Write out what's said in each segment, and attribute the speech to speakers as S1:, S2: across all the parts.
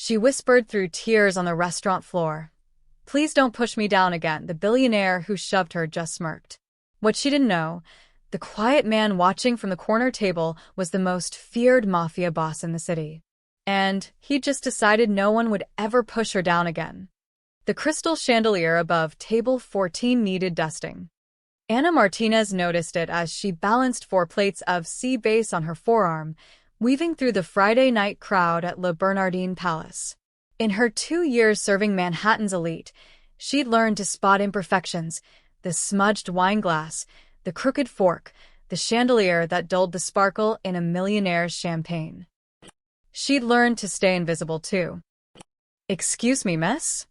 S1: She whispered through tears on the restaurant floor. "Please don't push me down again." The billionaire who shoved her just smirked. What she didn't know, the quiet man watching from the corner table was the most feared mafia boss in the city. And he just decided no one would ever push her down again. The crystal chandelier above table 14 needed dusting. Ana Martinez noticed it as she balanced 4 plates of sea bass on her forearm, weaving through the Friday night crowd at Le Bernardin Palace. In her 2 years serving Manhattan's elite, she'd learned to spot imperfections: the smudged wine glass, the crooked fork, the chandelier that dulled the sparkle in a millionaire's champagne. She'd learned to stay invisible too. "Excuse me, miss?"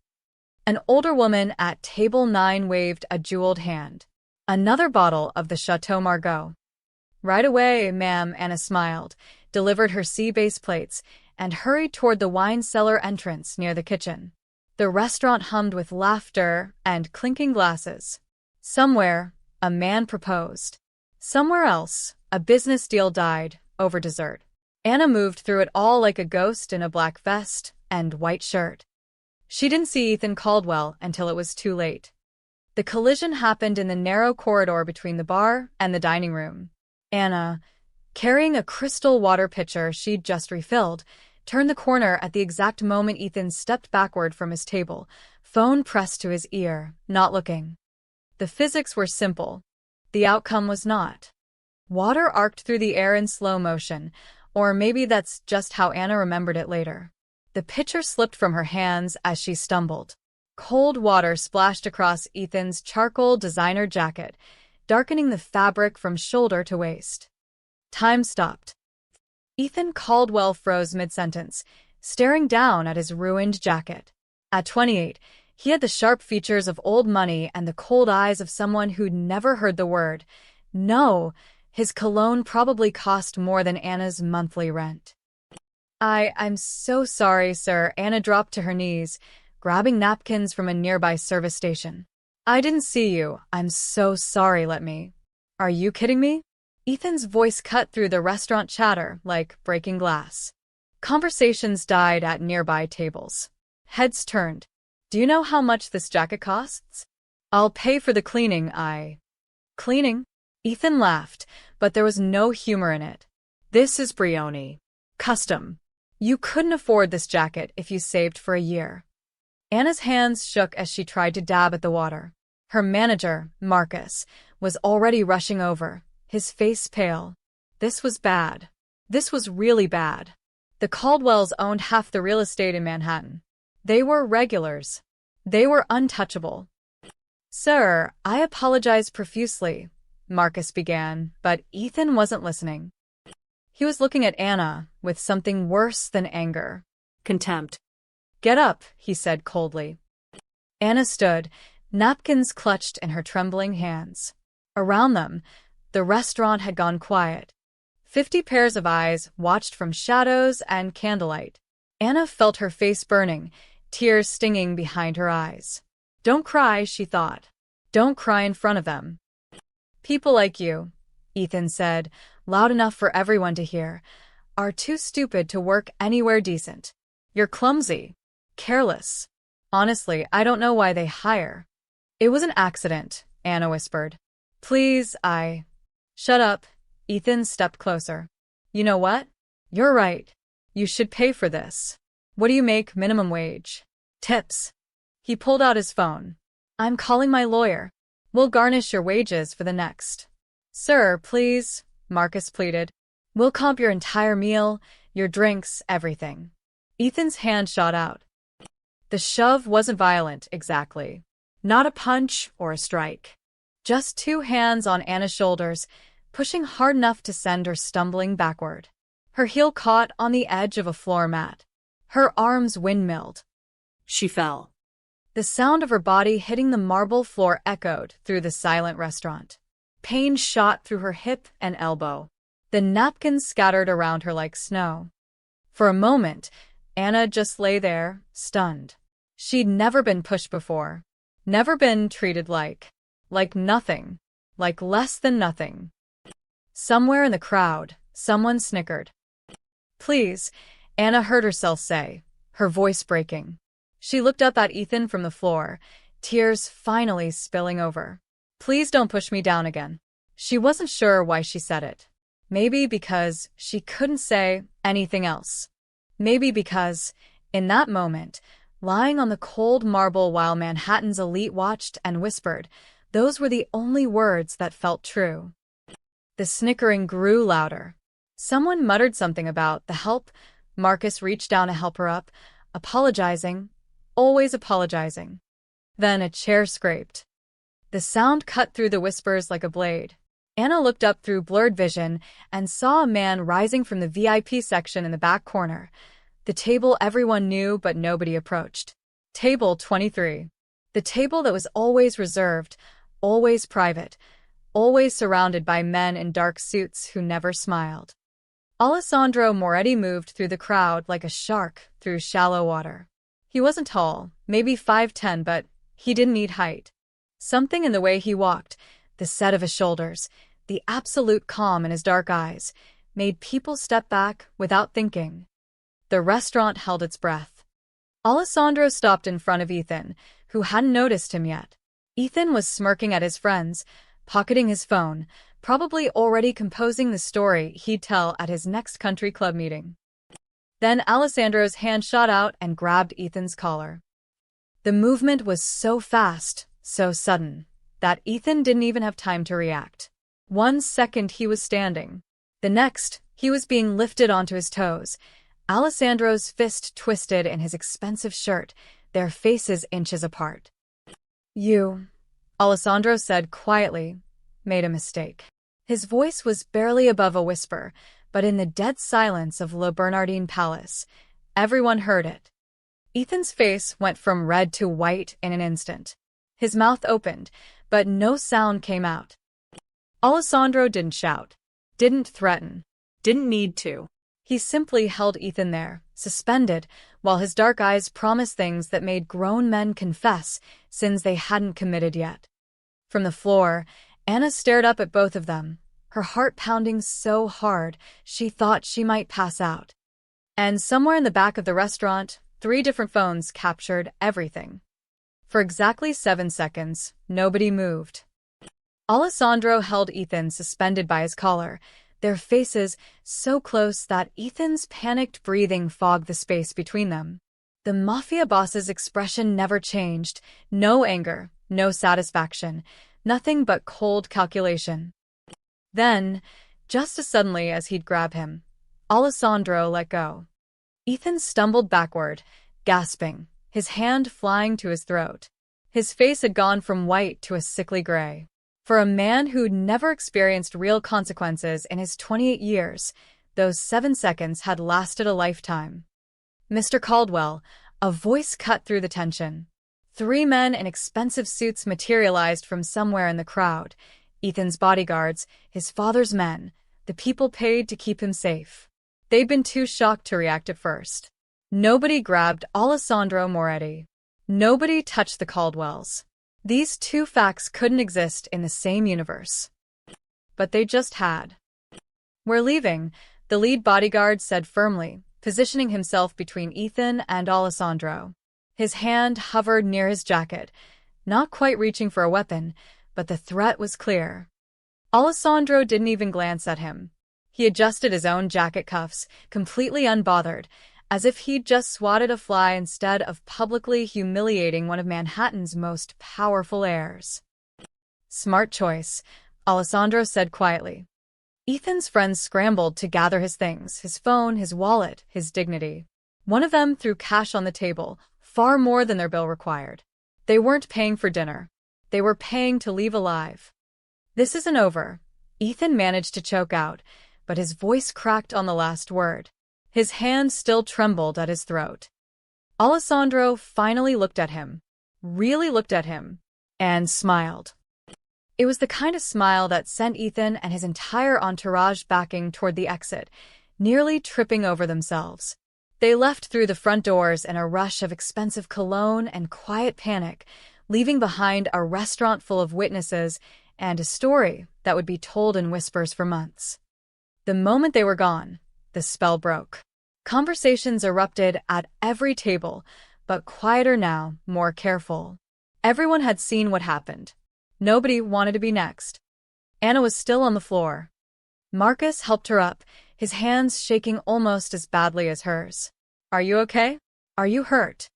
S1: An older woman at table 9 waved a jeweled hand. "Another bottle of the Chateau Margaux." "Right away, ma'am." Anna smiled, delivered her sea bass plates, and hurried toward the wine cellar entrance near the kitchen. The restaurant hummed with laughter and clinking glasses. Somewhere, a man proposed. Somewhere else, a business deal died over dessert. Anna moved through it all like a ghost in a black vest and white shirt. She didn't see Ethan Caldwell until it was too late. The collision happened in the narrow corridor between the bar and the dining room. Anna, carrying a crystal water pitcher she'd just refilled, turned the corner at the exact moment Ethan stepped backward from his table, phone pressed to his ear, not looking. The physics were simple. The outcome was not. Water arced through the air in slow motion, or maybe that's just how Anna remembered it later. The pitcher slipped from her hands as she stumbled. Cold water splashed across Ethan's charcoal designer jacket, darkening the fabric from shoulder to waist. Time stopped. Ethan Caldwell froze mid-sentence, staring down at his ruined jacket. At 28, he had the sharp features of old money and the cold eyes of someone who'd never heard the word no. His cologne probably cost more than Anna's monthly rent. I'm so sorry, sir." Anna dropped to her knees, grabbing napkins from a nearby service station. "I didn't see you. I'm so sorry. Let me." "Are you kidding me?" Ethan's voice cut through the restaurant chatter like breaking glass. Conversations died at nearby tables. Heads turned. "Do you know how much this jacket costs?" "I'll pay for the cleaning." "Cleaning?" Ethan laughed, but there was no humor in it. "This is Brioni. Custom. You couldn't afford this jacket if you saved for a year." Anna's hands shook as she tried to dab at the water. Her manager, Marcus, was already rushing over, his face pale. This was bad. This was really bad. The Caldwells owned half the real estate in Manhattan. They were regulars. They were untouchable. "Sir, I apologize profusely," Marcus began, but Ethan wasn't listening. He was looking at Anna with something worse than anger. Contempt. "Get up," he said coldly. Anna stood, napkins clutched in her trembling hands. Around them, the restaurant had gone quiet. 50 pairs of eyes watched from shadows and candlelight. Anna felt her face burning, tears stinging behind her eyes. "Don't cry," she thought. "Don't cry in front of them." "People like you," Ethan said, loud enough for everyone to hear, "are too stupid to work anywhere decent. You're clumsy, careless. Honestly, I don't know why they hire." "It was an accident," Anna whispered. "Please, Shut up." Ethan stepped closer. "You know what? You're right. You should pay for this. What do you make minimum wage? Tips." He pulled out his phone. "I'm calling my lawyer. We'll garnish your wages for the next." "Sir, please," Marcus pleaded. "We'll comp your entire meal, your drinks, everything." Ethan's hand shot out. The shove wasn't violent, exactly. Not a punch or a strike. Just 2 hands on Anna's shoulders, pushing hard enough to send her stumbling backward. Her heel caught on the edge of a floor mat. Her arms windmilled. She fell. The sound of her body hitting the marble floor echoed through the silent restaurant. Pain shot through her hip and elbow. The napkins scattered around her like snow. For a moment, Anna just lay there, stunned. She'd never been pushed before. Never been treated like nothing. Like less than nothing. Somewhere in the crowd, someone snickered. "Please," Anna heard herself say, her voice breaking. She looked up at Ethan from the floor, tears finally spilling over. "Please don't push me down again." She wasn't sure why she said it. Maybe because she couldn't say anything else. Maybe because, in that moment, lying on the cold marble while Manhattan's elite watched and whispered, those were the only words that felt true. The snickering grew louder. Someone muttered something about the help. Marcus reached down to help her up, apologizing, always apologizing. Then a chair scraped. The sound cut through the whispers like a blade. Anna looked up through blurred vision and saw a man rising from the VIP section in the back corner, the table everyone knew but nobody approached. Table 23. The table that was always reserved, always private, always surrounded by men in dark suits who never smiled. Alessandro Moretti moved through the crowd like a shark through shallow water. He wasn't tall, maybe 5'10", but he didn't need height. Something in the way he walked, the set of his shoulders, the absolute calm in his dark eyes, made people step back without thinking. The restaurant held its breath. Alessandro stopped in front of Ethan, who hadn't noticed him yet. Ethan was smirking at his friends, pocketing his phone, probably already composing the story he'd tell at his next country club meeting. Then Alessandro's hand shot out and grabbed Ethan's collar. The movement was so fast, so sudden, that Ethan didn't even have time to react. 1 second he was standing. The next, he was being lifted onto his toes. Alessandro's fist twisted in his expensive shirt, their faces inches apart. "You," Alessandro said quietly, "made a mistake." His voice was barely above a whisper, but in the dead silence of Le Bernardin Palace, everyone heard it. Ethan's face went from red to white in an instant. His mouth opened, but no sound came out. Alessandro didn't shout, didn't threaten, didn't need to. He simply held Ethan there, suspended, while his dark eyes promised things that made grown men confess sins they hadn't committed yet. From the floor, Anna stared up at both of them, her heart pounding so hard she thought she might pass out. And somewhere in the back of the restaurant, 3 different phones captured everything. For exactly 7 seconds, nobody moved. Alessandro held Ethan suspended by his collar, their faces so close that Ethan's panicked breathing fogged the space between them. The Mafia boss's expression never changed, no anger, no satisfaction, nothing but cold calculation. Then, just as suddenly as he'd grab him, Alessandro let go. Ethan stumbled backward, gasping, his hand flying to his throat. His face had gone from white to a sickly gray. For a man who'd never experienced real consequences in his 28 years, those 7 seconds had lasted a lifetime. "Mr. Caldwell," a voice cut through the tension. 3 men in expensive suits materialized from somewhere in the crowd. Ethan's bodyguards, his father's men, the people paid to keep him safe. They'd been too shocked to react at first. Nobody grabbed Alessandro Moretti. Nobody touched the Caldwells. These 2 facts couldn't exist in the same universe. But they just had. "We're leaving," the lead bodyguard said firmly, positioning himself between Ethan and Alessandro. His hand hovered near his jacket, not quite reaching for a weapon, but the threat was clear. Alessandro didn't even glance at him. He adjusted his own jacket cuffs, completely unbothered, as if he'd just swatted a fly instead of publicly humiliating one of Manhattan's most powerful heirs. "Smart choice," Alessandro said quietly. Ethan's friends scrambled to gather his things, his phone, his wallet, his dignity. One of them threw cash on the table, far more than their bill required. They weren't paying for dinner. They were paying to leave alive. "This isn't over," Ethan managed to choke out, but his voice cracked on the last word. His hand still trembled at his throat. Alessandro finally looked at him, really looked at him, and smiled. It was the kind of smile that sent Ethan and his entire entourage backing toward the exit, nearly tripping over themselves. They left through the front doors in a rush of expensive cologne and quiet panic, leaving behind a restaurant full of witnesses and a story that would be told in whispers for months. The moment they were gone, the spell broke. Conversations erupted at every table, but quieter now, more careful. Everyone had seen what happened. Nobody wanted to be next. Anna was still on the floor. Marcus helped her up, his hands shaking almost as badly as hers. Are you okay? Are you hurt?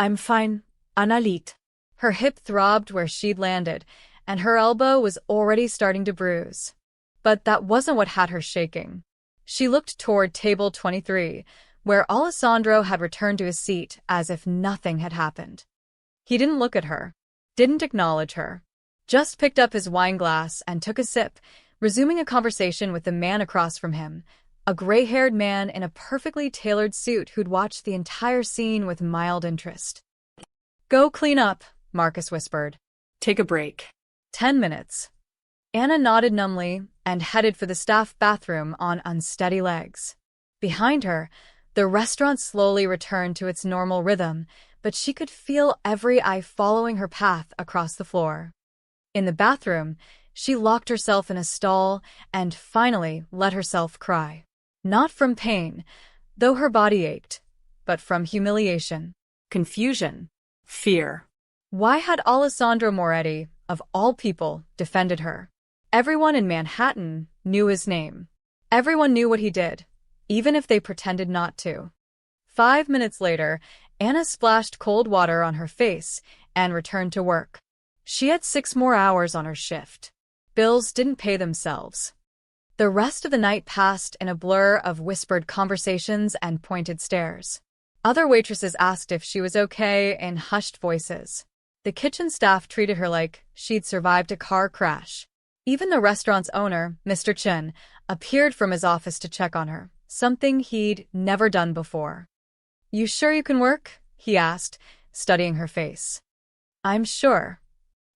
S1: I'm fine, Annalise. Her hip throbbed where she'd landed, and her elbow was already starting to bruise. But that wasn't what had her shaking. She looked toward table 23, where Alessandro had returned to his seat as if nothing had happened. He didn't look at her, didn't acknowledge her, just picked up his wine glass and took a sip, resuming a conversation with the man across from him, a gray-haired man in a perfectly tailored suit who'd watched the entire scene with mild interest. Go clean up, Marcus whispered.
S2: Take a break.
S1: 10 minutes. Anna nodded numbly and headed for the staff bathroom on unsteady legs. Behind her, the restaurant slowly returned to its normal rhythm, but she could feel every eye following her path across the floor. In the bathroom, she locked herself in a stall and finally let herself cry. Not from pain, though her body ached, but from humiliation,
S2: Confusion. Fear.
S1: Why had Alessandro Moretti, of all people, defended her? Everyone in Manhattan knew his name. Everyone knew what he did, even if they pretended not to. 5 minutes later, Anna splashed cold water on her face and returned to work. She had 6 more hours on her shift. Bills didn't pay themselves. The rest of the night passed in a blur of whispered conversations and pointed stares. Other waitresses asked if she was okay in hushed voices. The kitchen staff treated her like she'd survived a car crash. Even the restaurant's owner, Mr. Chen, appeared from his office to check on her, something he'd never done before. You sure you can work? He asked, studying her face. I'm sure.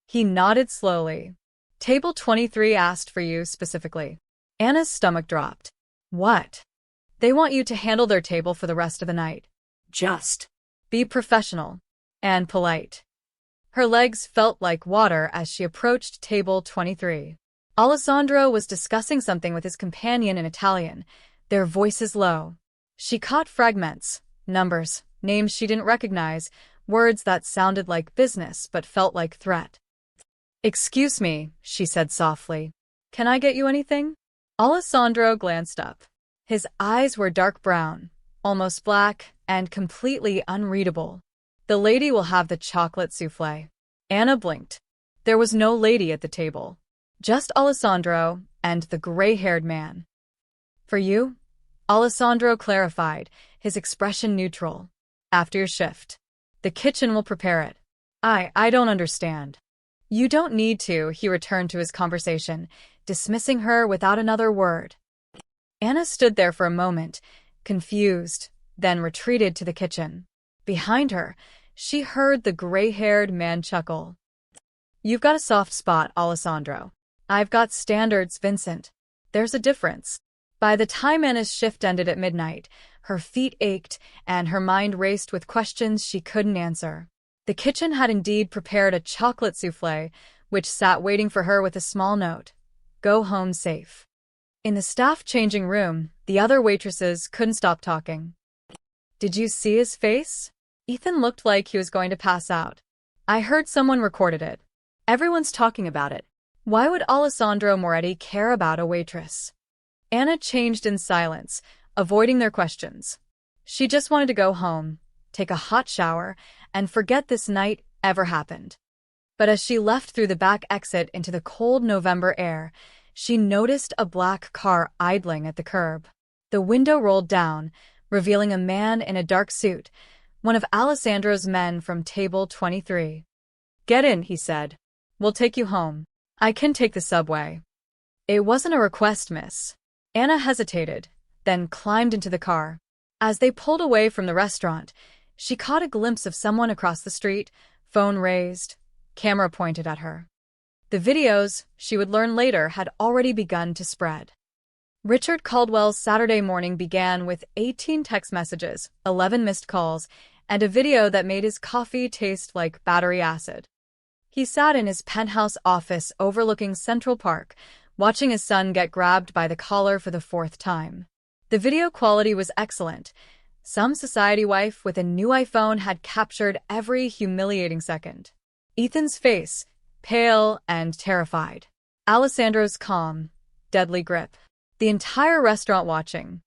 S1: He nodded slowly. Table 23 asked for you specifically. Anna's stomach dropped. What? They want you to handle their table for the rest of the night.
S2: Just.
S1: Be professional. And polite. Her legs felt like water as she approached table 23. Alessandro was discussing something with his companion in Italian, their voices low. She caught fragments, numbers, names she didn't recognize, words that sounded like business but felt like threat. Excuse me, she said softly. Can I get you anything? Alessandro glanced up. His eyes were dark brown, almost black, and completely unreadable. The lady will have the chocolate soufflé. Anna blinked. There was no lady at the table. Just Alessandro and the gray-haired man. For you? Alessandro clarified, his expression neutral. After your shift. The kitchen will prepare it. I don't understand. You don't need to, he returned to his conversation, dismissing her without another word. Anna stood there for a moment, confused, then retreated to the kitchen. Behind her, she heard the gray-haired man chuckle. You've got a soft spot, Alessandro. I've got standards, Vincent. There's a difference. By the time Anna's shift ended at midnight, her feet ached and her mind raced with questions she couldn't answer. The kitchen had indeed prepared a chocolate soufflé, which sat waiting for her with a small note. Go home safe. In the staff changing room, the other waitresses couldn't stop talking. Did you see his face? Ethan looked like he was going to pass out. I heard someone recorded it. Everyone's talking about it. Why would Alessandro Moretti care about a waitress? Anna changed in silence, avoiding their questions. She just wanted to go home, take a hot shower, and forget this night ever happened. But as she left through the back exit into the cold November air, she noticed a black car idling at the curb. The window rolled down, revealing a man in a dark suit, one of Alessandro's men from table 23. Get in, he said. We'll take you home. I can take the subway. It wasn't a request, miss. Anna hesitated, then climbed into the car. As they pulled away from the restaurant, she caught a glimpse of someone across the street, phone raised, camera pointed at her. The videos, she would learn later, had already begun to spread. Richard Caldwell's Saturday morning began with 18 text messages, 11 missed calls, and a video that made his coffee taste like battery acid. He sat in his penthouse office overlooking Central Park, watching his son get grabbed by the collar for the 4th time. The video quality was excellent. Some society wife with a new iPhone had captured every humiliating second. Ethan's face, pale and terrified. Alessandro's calm, deadly grip. The entire restaurant watching.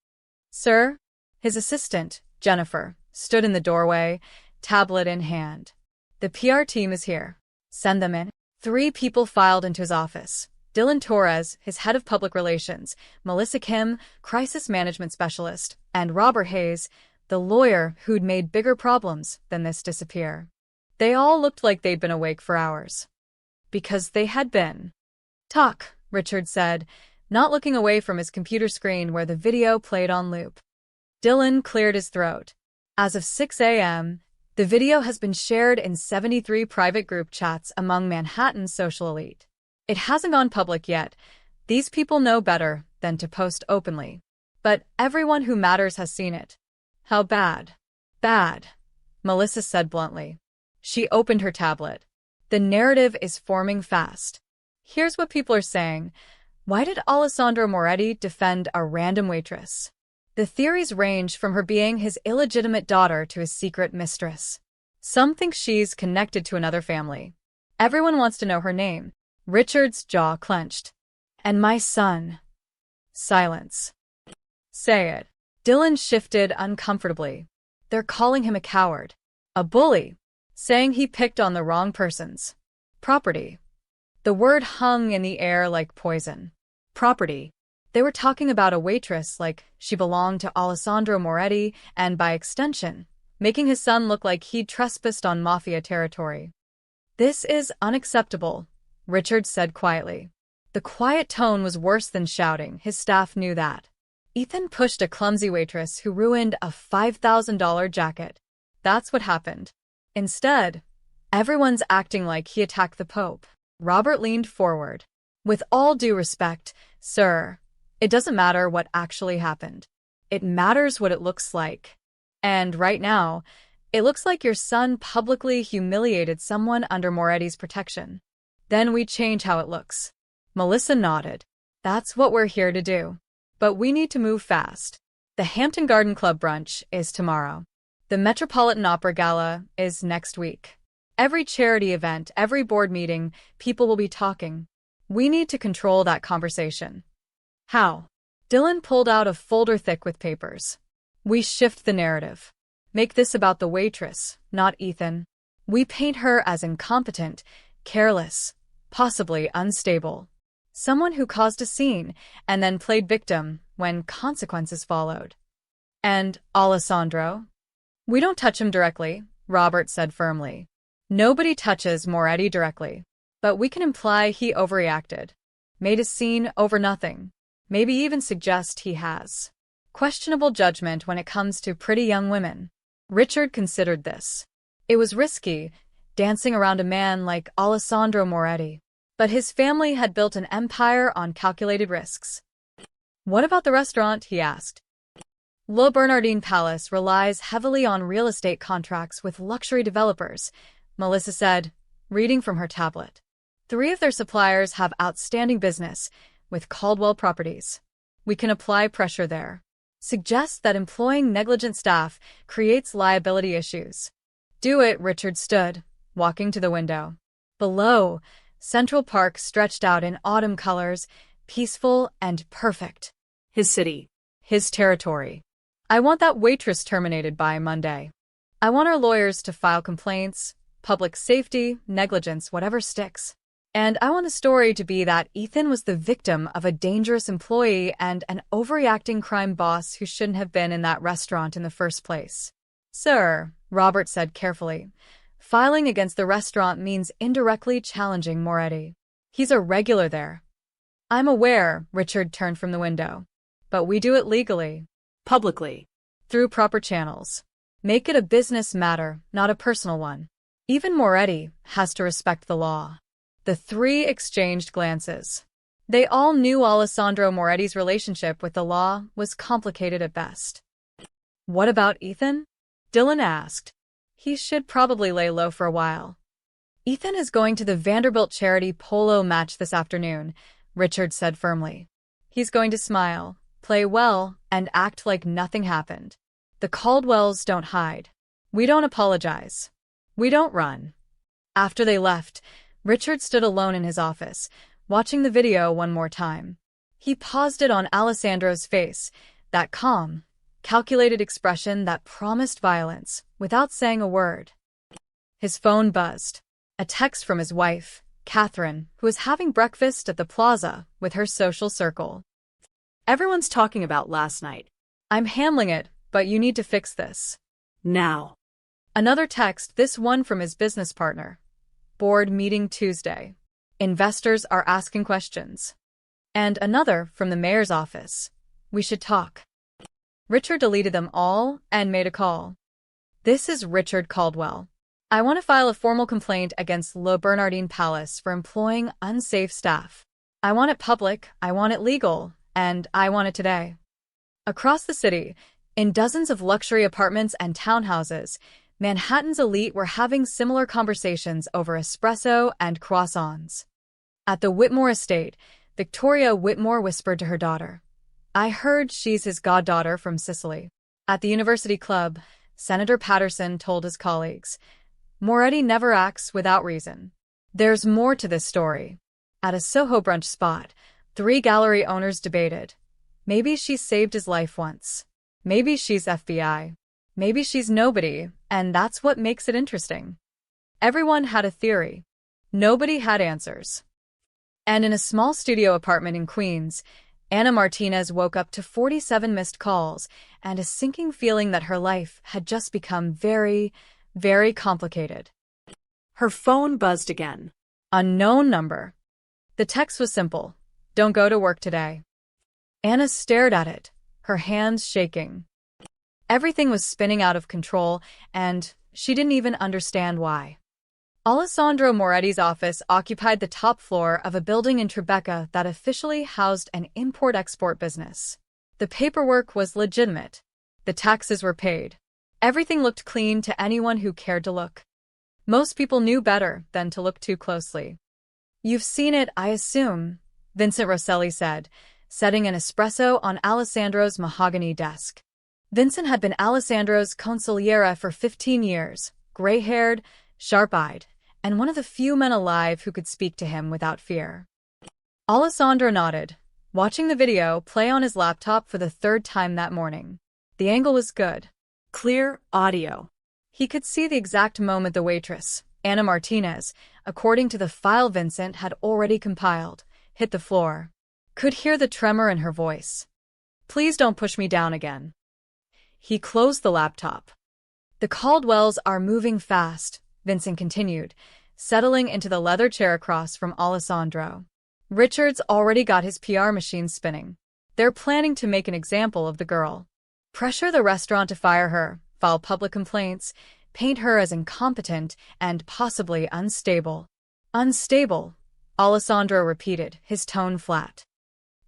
S1: Sir? His assistant, Jennifer, stood in the doorway, tablet in hand. The PR team is here. Send them in. 3 people filed into his office. Dylan Torres, his head of public relations, Melissa Kim, crisis management specialist, and Robert Hayes, the lawyer who'd made bigger problems than this disappear. They all looked like they'd been awake for hours. Because they had been. Talk, Richard said, not looking away from his computer screen where the video played on loop. Dylan cleared his throat. As of 6 a.m., the video has been shared in 73 private group chats among Manhattan's social elite. It hasn't gone public yet. These people know better than to post openly. But everyone who matters has seen it. How bad? Bad, Melissa said bluntly. She opened her tablet. The narrative is forming fast. Here's what people are saying. Why did Alessandro Moretti defend a random waitress? The theories range from her being his illegitimate daughter to his secret mistress. Some think she's connected to another family. Everyone wants to know her name. Richard's jaw clenched. And my son. Silence. Say it. Dylan shifted uncomfortably. They're calling him a coward. A bully. Saying he picked on the wrong person's property. The word hung in the air like poison. Property. They were talking about a waitress like she belonged to Alessandro Moretti and, by extension, making his son look like he'd trespassed on Mafia territory. This is unacceptable, Richard said quietly. The quiet tone was worse than shouting. His staff knew that. Ethan pushed a clumsy waitress who ruined a $5,000 jacket. That's what happened. Instead, everyone's acting like he attacked the Pope. Robert leaned forward. With all due respect, sir, it doesn't matter what actually happened. It matters what it looks like. And right now, it looks like your son publicly humiliated someone under Moretti's protection. Then we change how it looks. Melissa nodded. That's what we're here to do. But we need to move fast. The Hampton Garden Club brunch is tomorrow. The Metropolitan Opera Gala is next week. Every charity event, every board meeting, people will be talking. We need to control that conversation. How? Dylan pulled out a folder thick with papers. We shift the narrative. Make this about the waitress, not Ethan. We paint her as incompetent, careless, possibly unstable. Someone who caused a scene and then played victim when consequences followed. And Alessandro? We don't touch him directly, Robert said firmly. Nobody touches Moretti directly. But we can imply he overreacted. Made a scene over nothing. Maybe even suggest he has questionable judgment when it comes to pretty young women. Richard considered this. It was risky, dancing around a man like Alessandro Moretti. But his family had built an empire on calculated risks. What about the restaurant? He asked. Le Bernardin Palace relies heavily on real estate contracts with luxury developers, Melissa said, reading from her tablet. 3 of their suppliers have outstanding business with Caldwell Properties. We can apply pressure there. Suggest that employing negligent staff creates liability issues. Do it, Richard stood, walking to the window. Below, Central Park stretched out in autumn colors, peaceful and perfect.
S2: His city.
S1: His territory. I want that waitress terminated by Monday. I want our lawyers to file complaints, public safety, negligence, whatever sticks. And I want the story to be that Ethan was the victim of a dangerous employee and an overreacting crime boss who shouldn't have been in that restaurant in the first place. Sir, Robert said carefully, filing against the restaurant means indirectly challenging Moretti. He's a regular there. I'm aware, Richard turned from the window. But we do it legally.
S2: Publicly.
S1: Through proper channels. Make it a business matter, not a personal one. Even Moretti has to respect the law. The 3 exchanged glances. They all knew Alessandro Moretti's relationship with the law was complicated at best. What about Ethan? Dylan asked. He should probably lay low for a while. Ethan is going to the Vanderbilt charity polo match this afternoon, Richard said firmly. He's going to smile, Play well and act like nothing happened. The Caldwells don't hide. We don't apologize. We don't run. After they left, Richard stood alone in his office, watching the video one more time. He paused it on Alessandro's face, that calm, calculated expression that promised violence, without saying a word. His phone buzzed. A text from his wife, Catherine, who was having breakfast at the plaza with her social circle.
S2: Everyone's talking about last night.
S1: I'm handling it, but you need to fix this.
S2: Now.
S1: Another text, this one from his business partner. Board meeting Tuesday. Investors are asking questions. And another from the mayor's office. We should talk. Richard deleted them all and made a call. This is Richard Caldwell. I want to file a formal complaint against Le Bernardin Palace for employing unsafe staff. I want it public, I want it legal, and I want it today. Across the city, in dozens of luxury apartments and townhouses, Manhattan's elite were having similar conversations over espresso and croissants. At the Whitmore estate, Victoria Whitmore whispered to her daughter, I heard she's his goddaughter from Sicily. At the University Club, Senator Patterson told his colleagues, Moretti never acts without reason. There's more to this story. At a Soho brunch spot, 3 gallery owners debated. Maybe she saved his life once. Maybe she's FBI. Maybe she's nobody, and that's what makes it interesting. Everyone had a theory. Nobody had answers. And in a small studio apartment in Queens, Anna Martinez woke up to 47 missed calls and a sinking feeling that her life had just become very, very complicated.
S2: Her phone buzzed again.
S1: Unknown number. The text was simple. Don't go to work today. Anna stared at it, her hands shaking. Everything was spinning out of control, and she didn't even understand why. Alessandro Moretti's office occupied the top floor of a building in Tribeca that officially housed an import-export business. The paperwork was legitimate. The taxes were paid. Everything looked clean to anyone who cared to look. Most people knew better than to look too closely. You've seen it, I assume, Vincent Rosselli said, setting an espresso on Alessandro's mahogany desk. Vincent had been Alessandro's consigliere for 15 years, gray-haired, sharp-eyed, and one of the few men alive who could speak to him without fear. Alessandro nodded, watching the video play on his laptop for the 3rd time that morning. The angle was good.
S2: Clear audio.
S1: He could see the exact moment the waitress, Anna Martinez, according to the file Vincent had already compiled, hit the floor. Could hear the tremor in her voice. Please don't push me down again. He closed the laptop. The Caldwells are moving fast, Vincent continued, settling into the leather chair across from Alessandro. Richard's already got his PR machine spinning. They're planning to make an example of the girl. Pressure the restaurant to fire her, file public complaints, paint her as incompetent and possibly unstable. Unstable, Alessandro repeated, his tone flat.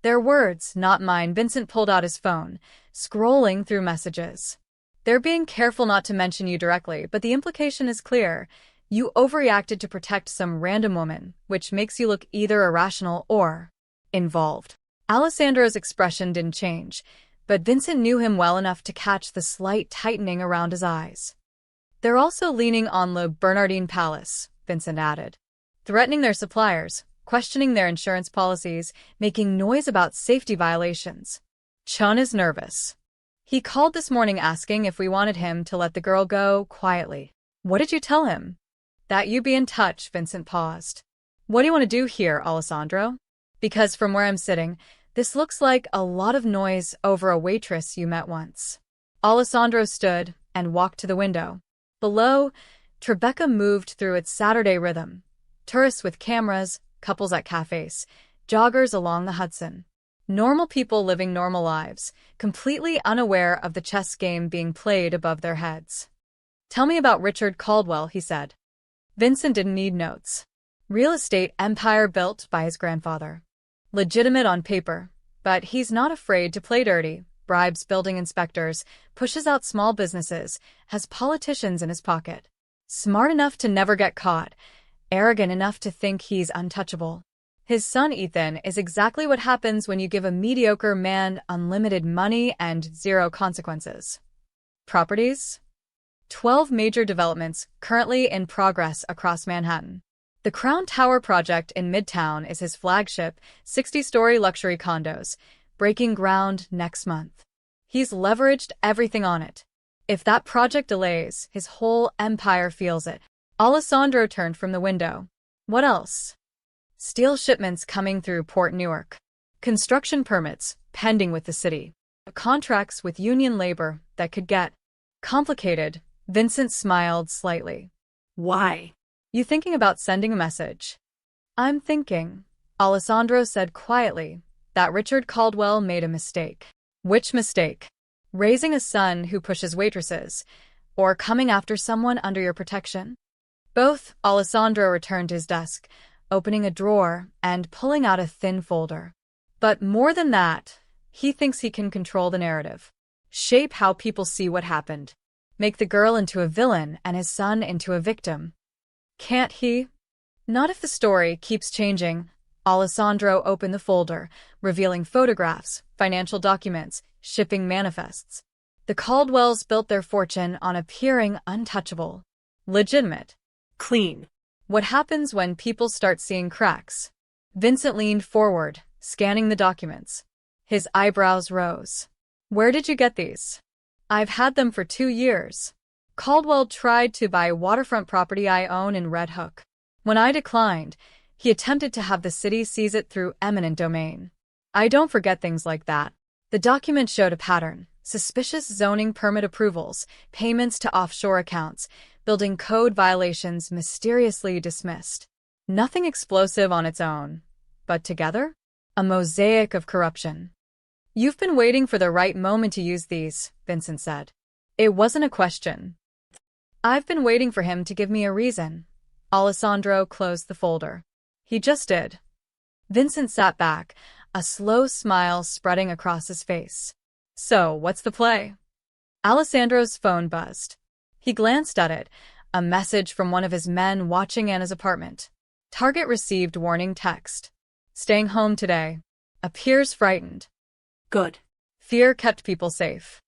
S1: Their words, not mine. Vincent pulled out his phone, scrolling through messages. They're being careful not to mention you directly, but the implication is clear. You overreacted to protect some random woman, which makes you look either irrational or involved. Alessandro's expression didn't change, but Vincent knew him well enough to catch the slight tightening around his eyes. They're also leaning on Le Bernardin Palace, Vincent added. Threatening their suppliers, questioning their insurance policies, making noise about safety violations. Chun is nervous. He called this morning asking if we wanted him to let the girl go quietly. What did you tell him? That you'd be in touch, Vincent paused. What do you want to do here, Alessandro? Because from where I'm sitting, this looks like a lot of noise over a waitress you met once. Alessandro stood and walked to the window. Below, Tribeca moved through its Saturday rhythm. Tourists with cameras, couples at cafes, joggers along the Hudson. Normal people living normal lives, completely unaware of the chess game being played above their heads. Tell me about Richard Caldwell, he said. Vincent didn't need notes. Real estate empire built by his grandfather. Legitimate on paper, but he's not afraid to play dirty, bribes building inspectors, pushes out small businesses, has politicians in his pocket. Smart enough to never get caught, arrogant enough to think he's untouchable. His son Ethan is exactly what happens when you give a mediocre man unlimited money and zero consequences. Properties? 12 major developments currently in progress across Manhattan. The Crown Tower project in Midtown is his flagship, 60-story luxury condos, breaking ground next month. He's leveraged everything on it. If that project delays, his whole empire feels it. Alessandro turned from the window. What else? Steel shipments coming through Port Newark. Construction permits pending with the city. Contracts with union labor that could get complicated. Vincent smiled slightly.
S2: Why?
S1: You thinking about sending a message? I'm thinking, Alessandro said quietly, that Richard Caldwell made a mistake. Which mistake? Raising a son who pushes waitresses, or coming after someone under your protection? Both. Alessandro returned to his desk, opening a drawer and pulling out a thin folder. But more than that, he thinks he can control the narrative. Shape how people see what happened. Make the girl into a villain and his son into a victim. Can't he? Not if the story keeps changing. Alessandro opened the folder, revealing photographs, financial documents, shipping manifests. The Caldwells built their fortune on appearing untouchable. Legitimate.
S2: Clean.
S1: What happens when people start seeing cracks? Vincent leaned forward, scanning the documents. His eyebrows rose. Where did you get these? I've had them for 2 years. Caldwell tried to buy waterfront property I own in Red Hook. When I declined, he attempted to have the city seize it through eminent domain. I don't forget things like that. The document showed a pattern: suspicious zoning permit approvals, payments to offshore accounts, building code violations mysteriously dismissed. Nothing explosive on its own, but together? A mosaic of corruption. You've been waiting for the right moment to use these, Vincent said. It wasn't a question. I've been waiting for him to give me a reason. Alessandro closed the folder. He just did. Vincent sat back, a slow smile spreading across his face. So, what's the play? Alessandro's phone buzzed. He glanced at it, a message from one of his men watching Anna's apartment. Target received warning text. Staying home today. Appears frightened.
S2: Good.
S1: Fear kept people safe.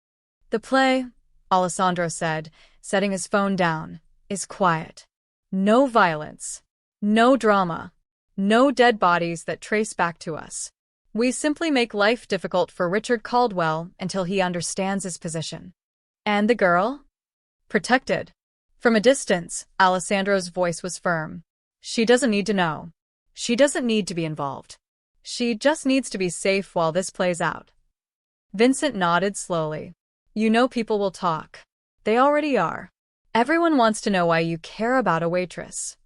S1: The play, Alessandro said, setting his phone down, is quiet. No violence. No drama. No dead bodies that trace back to us. We simply make life difficult for Richard Caldwell until he understands his position. And the girl? Protected. From a distance, Alessandro's voice was firm. She doesn't need to know. She doesn't need to be involved. She just needs to be safe while this plays out. Vincent nodded slowly. You know people will talk. They already are. Everyone wants to know why you care about a waitress.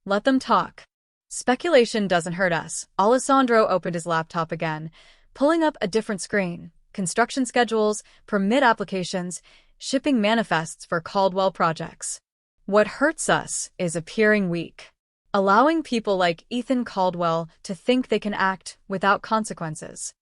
S1: Let them talk. Speculation doesn't hurt us. Alessandro opened his laptop again, pulling up a different screen. Construction schedules, permit applications, shipping manifests for Caldwell projects. What hurts us is appearing weak. Allowing people like Ethan Caldwell to think they can act without consequences.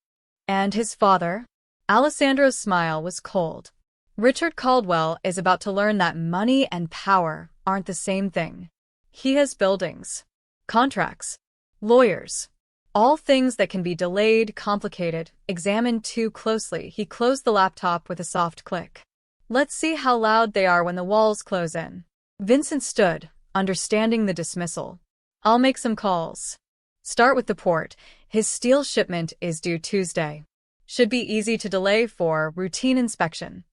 S1: And his father? Alessandro's smile was cold. Richard Caldwell is about to learn that money and power aren't the same thing. He has buildings, contracts, lawyers, all things that can be delayed, complicated, examined too closely. He closed the laptop with a soft click. Let's see how loud they are when the walls close in. Vincent stood, understanding the dismissal. I'll make some calls. Start with the port. His steel shipment is due Tuesday. Should be easy to delay for routine inspection.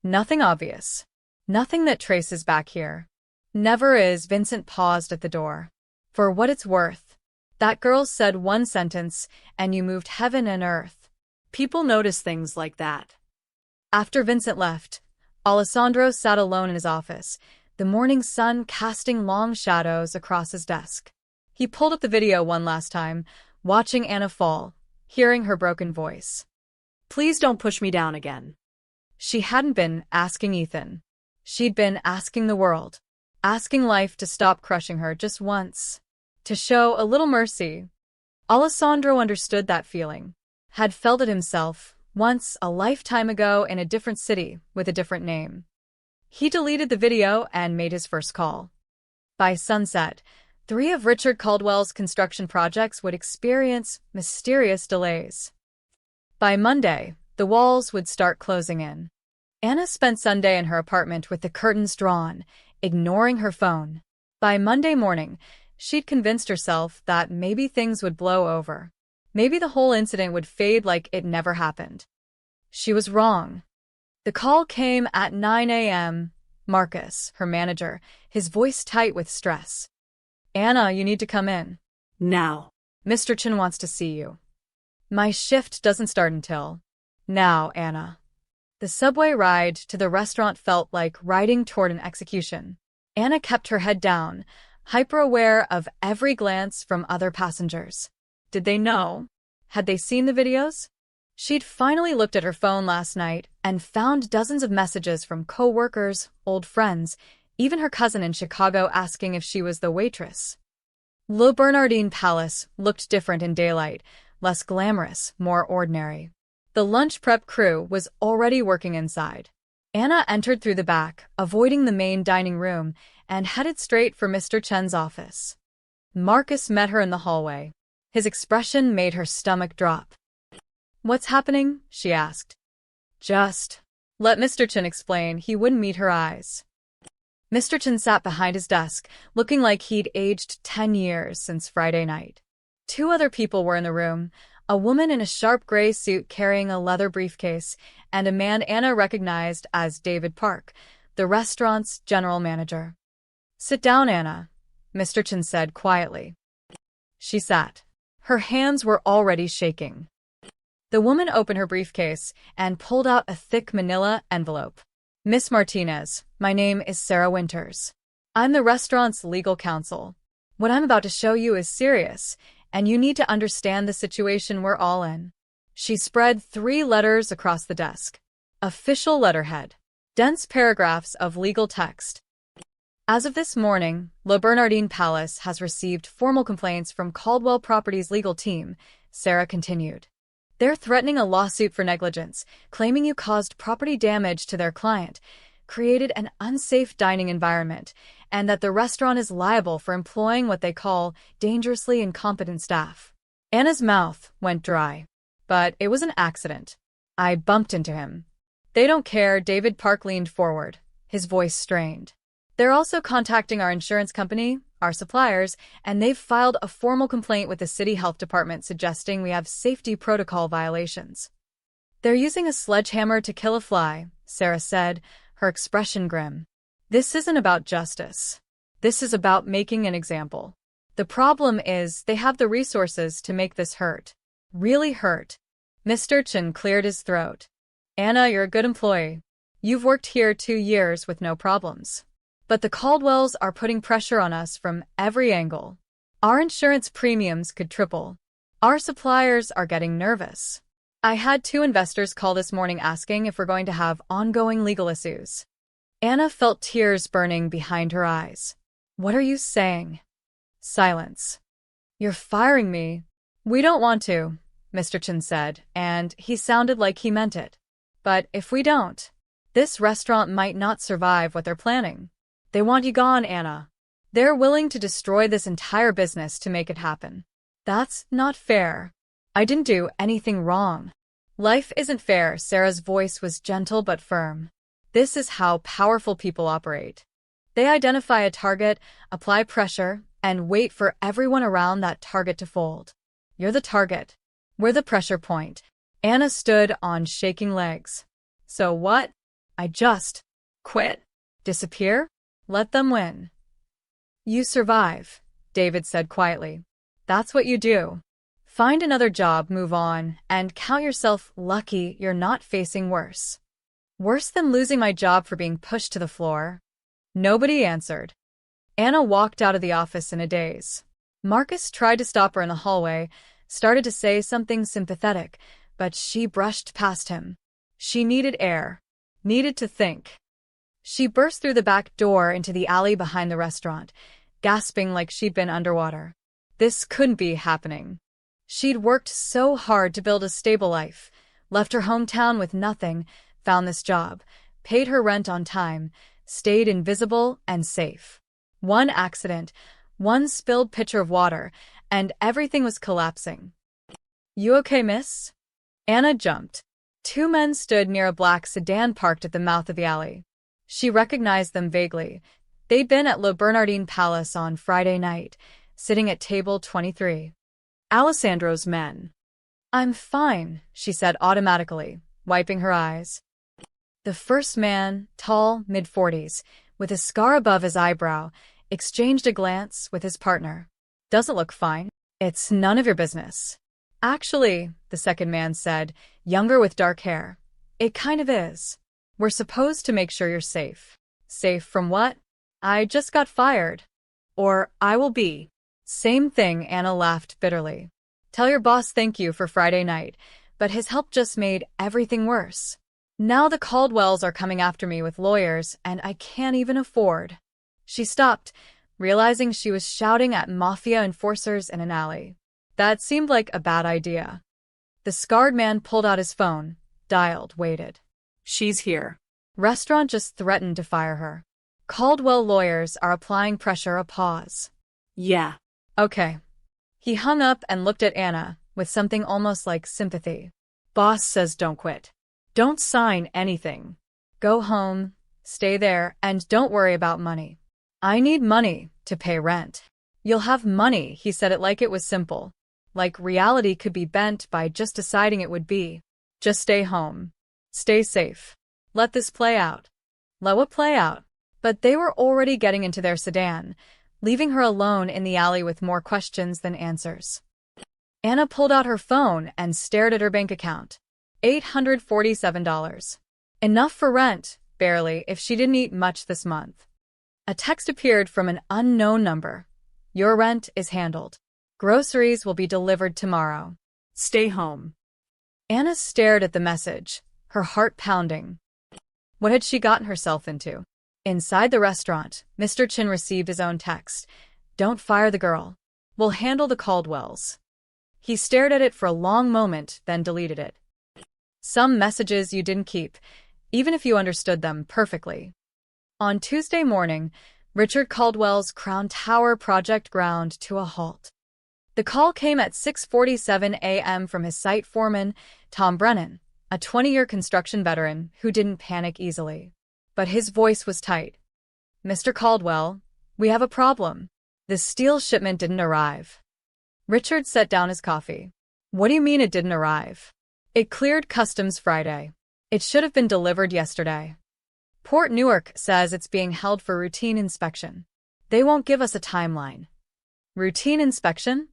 S1: Nothing obvious. Nothing that traces back here. Never is. Vincent paused at the door. For what it's worth. That girl said one sentence, and you moved heaven and earth.
S2: People notice things like that.
S1: After Vincent left, Alessandro sat alone in his office, the morning sun casting long shadows across his desk. He pulled up the video one last time, watching Anna fall, hearing her broken voice.
S2: Please don't push me down again.
S1: She hadn't been asking Ethan. She'd been asking the world. Asking life to stop crushing her just once. To show a little mercy. Alessandro understood that feeling. Had felt it himself, once a lifetime ago in a different city with a different name. He deleted the video and made his first call. By sunset, 3 of Richard Caldwell's construction projects would experience mysterious delays. By Monday, the walls would start closing in. Anna spent Sunday in her apartment with the curtains drawn, ignoring her phone. By Monday morning, she'd convinced herself that maybe things would blow over. Maybe the whole incident would fade like it never happened. She was wrong. The call came at 9 a.m. Marcus, her manager, his voice tight with stress. "Anna, you need to come in.
S2: Now.
S1: Mr. Chen wants to see you." "My shift doesn't start until." "Now, Anna." The subway ride to the restaurant felt like riding toward an execution. Anna kept her head down, hyper-aware of every glance from other passengers. Did they know? Had they seen the videos? She'd finally looked at her phone last night and found dozens of messages from co-workers, old friends, even her cousin in Chicago asking if she was the waitress. Le Bernardin Palace looked different in daylight, less glamorous, more ordinary. The lunch prep crew was already working inside. Anna entered through the back, avoiding the main dining room, and headed straight for Mr. Chen's office. Marcus met her in the hallway. His expression made her stomach drop. "What's happening?" she asked. "Just let Mr. Chen explain." He wouldn't meet her eyes. Mr. Chen sat behind his desk, looking like he'd aged 10 years since Friday night. 2 other people were in the room, a woman in a sharp gray suit carrying a leather briefcase, and a man Anna recognized as David Park, the restaurant's general manager. "Sit down, Anna," Mr. Chen said quietly. She sat. Her hands were already shaking. The woman opened her briefcase and pulled out a thick manila envelope. "Miss Martinez, my name is Sarah Winters. I'm the restaurant's legal counsel. What I'm about to show you is serious, and you need to understand the situation we're all in." She spread 3 letters across the desk. Official letterhead. Dense paragraphs of legal text. "As of this morning, Le Bernardin Palace has received formal complaints from Caldwell Properties' legal team," Sarah continued. "They're threatening a lawsuit for negligence, claiming you caused property damage to their client, created an unsafe dining environment, and that the restaurant is liable for employing what they call dangerously incompetent staff." Anna's mouth went dry. "But it was an accident. I bumped into him." "They don't care." David Park leaned forward, his voice strained. "They're also contacting our insurance company, our suppliers, and they've filed a formal complaint with the city health department suggesting we have safety protocol violations." "They're using a sledgehammer to kill a fly," Sarah said, her expression grim. "This isn't about justice. This is about making an example. The problem is they have the resources to make this hurt. Really hurt." Mr. Chen cleared his throat. "Anna, you're a good employee. You've worked here 2 years with no problems. But the Caldwells are putting pressure on us from every angle. Our insurance premiums could triple. Our suppliers are getting nervous. I had 2 investors call this morning asking if we're going to have ongoing legal issues." Anna felt tears burning behind her eyes. "What are you saying?" Silence. "You're firing me." "We don't want to," Mr. Chen said, and he sounded like he meant it. "But if we don't, this restaurant might not survive what they're planning. They want you gone, Anna. They're willing to destroy this entire business to make it happen. That's not fair. I didn't do anything wrong." "Life isn't fair." Sarah's voice was gentle but firm. "This is how powerful people operate. They identify a target, apply pressure, and wait for everyone around that target to fold. You're the target. We're the pressure point." Anna stood on shaking legs. "So what? I just quit? Disappear? Let them win?" "You survive," David said quietly. "That's what you do. Find another job, move on, and count yourself lucky you're not facing worse. Worse than losing my job for being pushed to the floor." Nobody answered. Anna walked out of the office in a daze. Marcus tried to stop her in the hallway, started to say something sympathetic, but she brushed past him. She needed air, needed to think. She burst through the back door into the alley behind the restaurant, gasping like she'd been underwater. This couldn't be happening. She'd worked so hard to build a stable life, left her hometown with nothing, found this job, paid her rent on time, stayed invisible and safe. One accident, One spilled pitcher of water, and everything was collapsing. "You okay, miss?" Anna jumped. Two men stood near a black sedan parked at the mouth of the alley. She recognized them vaguely. They'd been at Le Bernardin Palace on Friday night, sitting at table 23.
S2: Alessandro's men.
S1: "I'm fine," she said automatically, wiping her eyes. The first man, tall, mid-40s, with a scar above his eyebrow, exchanged a glance with his partner. "Doesn't look fine." "It's none of your business." "Actually," the second man said, younger with dark hair, "it kind of is. We're supposed to make sure you're safe." "Safe from what?" "I just got fired."
S2: Or, I will be.
S1: "Same thing," Anna laughed bitterly. "Tell your boss thank you for Friday night, but his help just made everything worse. Now the Caldwells are coming after me with lawyers, and I can't even afford." She stopped, realizing she was shouting at Mafia enforcers in an alley. That seemed like a bad idea. The scarred man pulled out his phone, dialed, waited.
S2: She's here.
S1: Restaurant just threatened to fire her. Caldwell lawyers are applying pressure. A pause.
S2: Yeah.
S1: Okay. He hung up and looked at Anna, with something almost like sympathy.
S2: Boss says don't quit. Don't sign anything.
S1: Go home, stay there, and don't worry about money. I need money to pay rent. You'll have money, he said it like it was simple. Like reality could be bent by just deciding it would be. Just stay home. Stay safe. Let this play out. Let what play out? But they were already getting into their sedan, leaving her alone in the alley with more questions than answers. Anna pulled out her phone and stared at her bank account. $847. Enough for rent, barely, if she didn't eat much this month. A text appeared from an unknown number. Your rent is handled. Groceries will be delivered tomorrow.
S2: Stay home.
S1: Anna stared at the message, her heart pounding. What had she gotten herself into? Inside the restaurant, Mr. Chin received his own text. Don't fire the girl. We'll handle the Caldwells. He stared at it for a long moment, then deleted it. Some messages you didn't keep, even if you understood them perfectly. On Tuesday morning, Richard Caldwell's Crown Tower project ground to a halt. The call came at 6:47 a.m. from his site foreman, Tom Brennan, a 20-year construction veteran who didn't panic easily. But his voice was tight. "Mr. Caldwell, we have a problem. The steel shipment didn't arrive." Richard set down his coffee. "What do you mean it didn't arrive?" "It cleared customs Friday. It should have been delivered yesterday. Port Newark says it's being held for routine inspection. They won't give us a timeline." "Routine inspection?"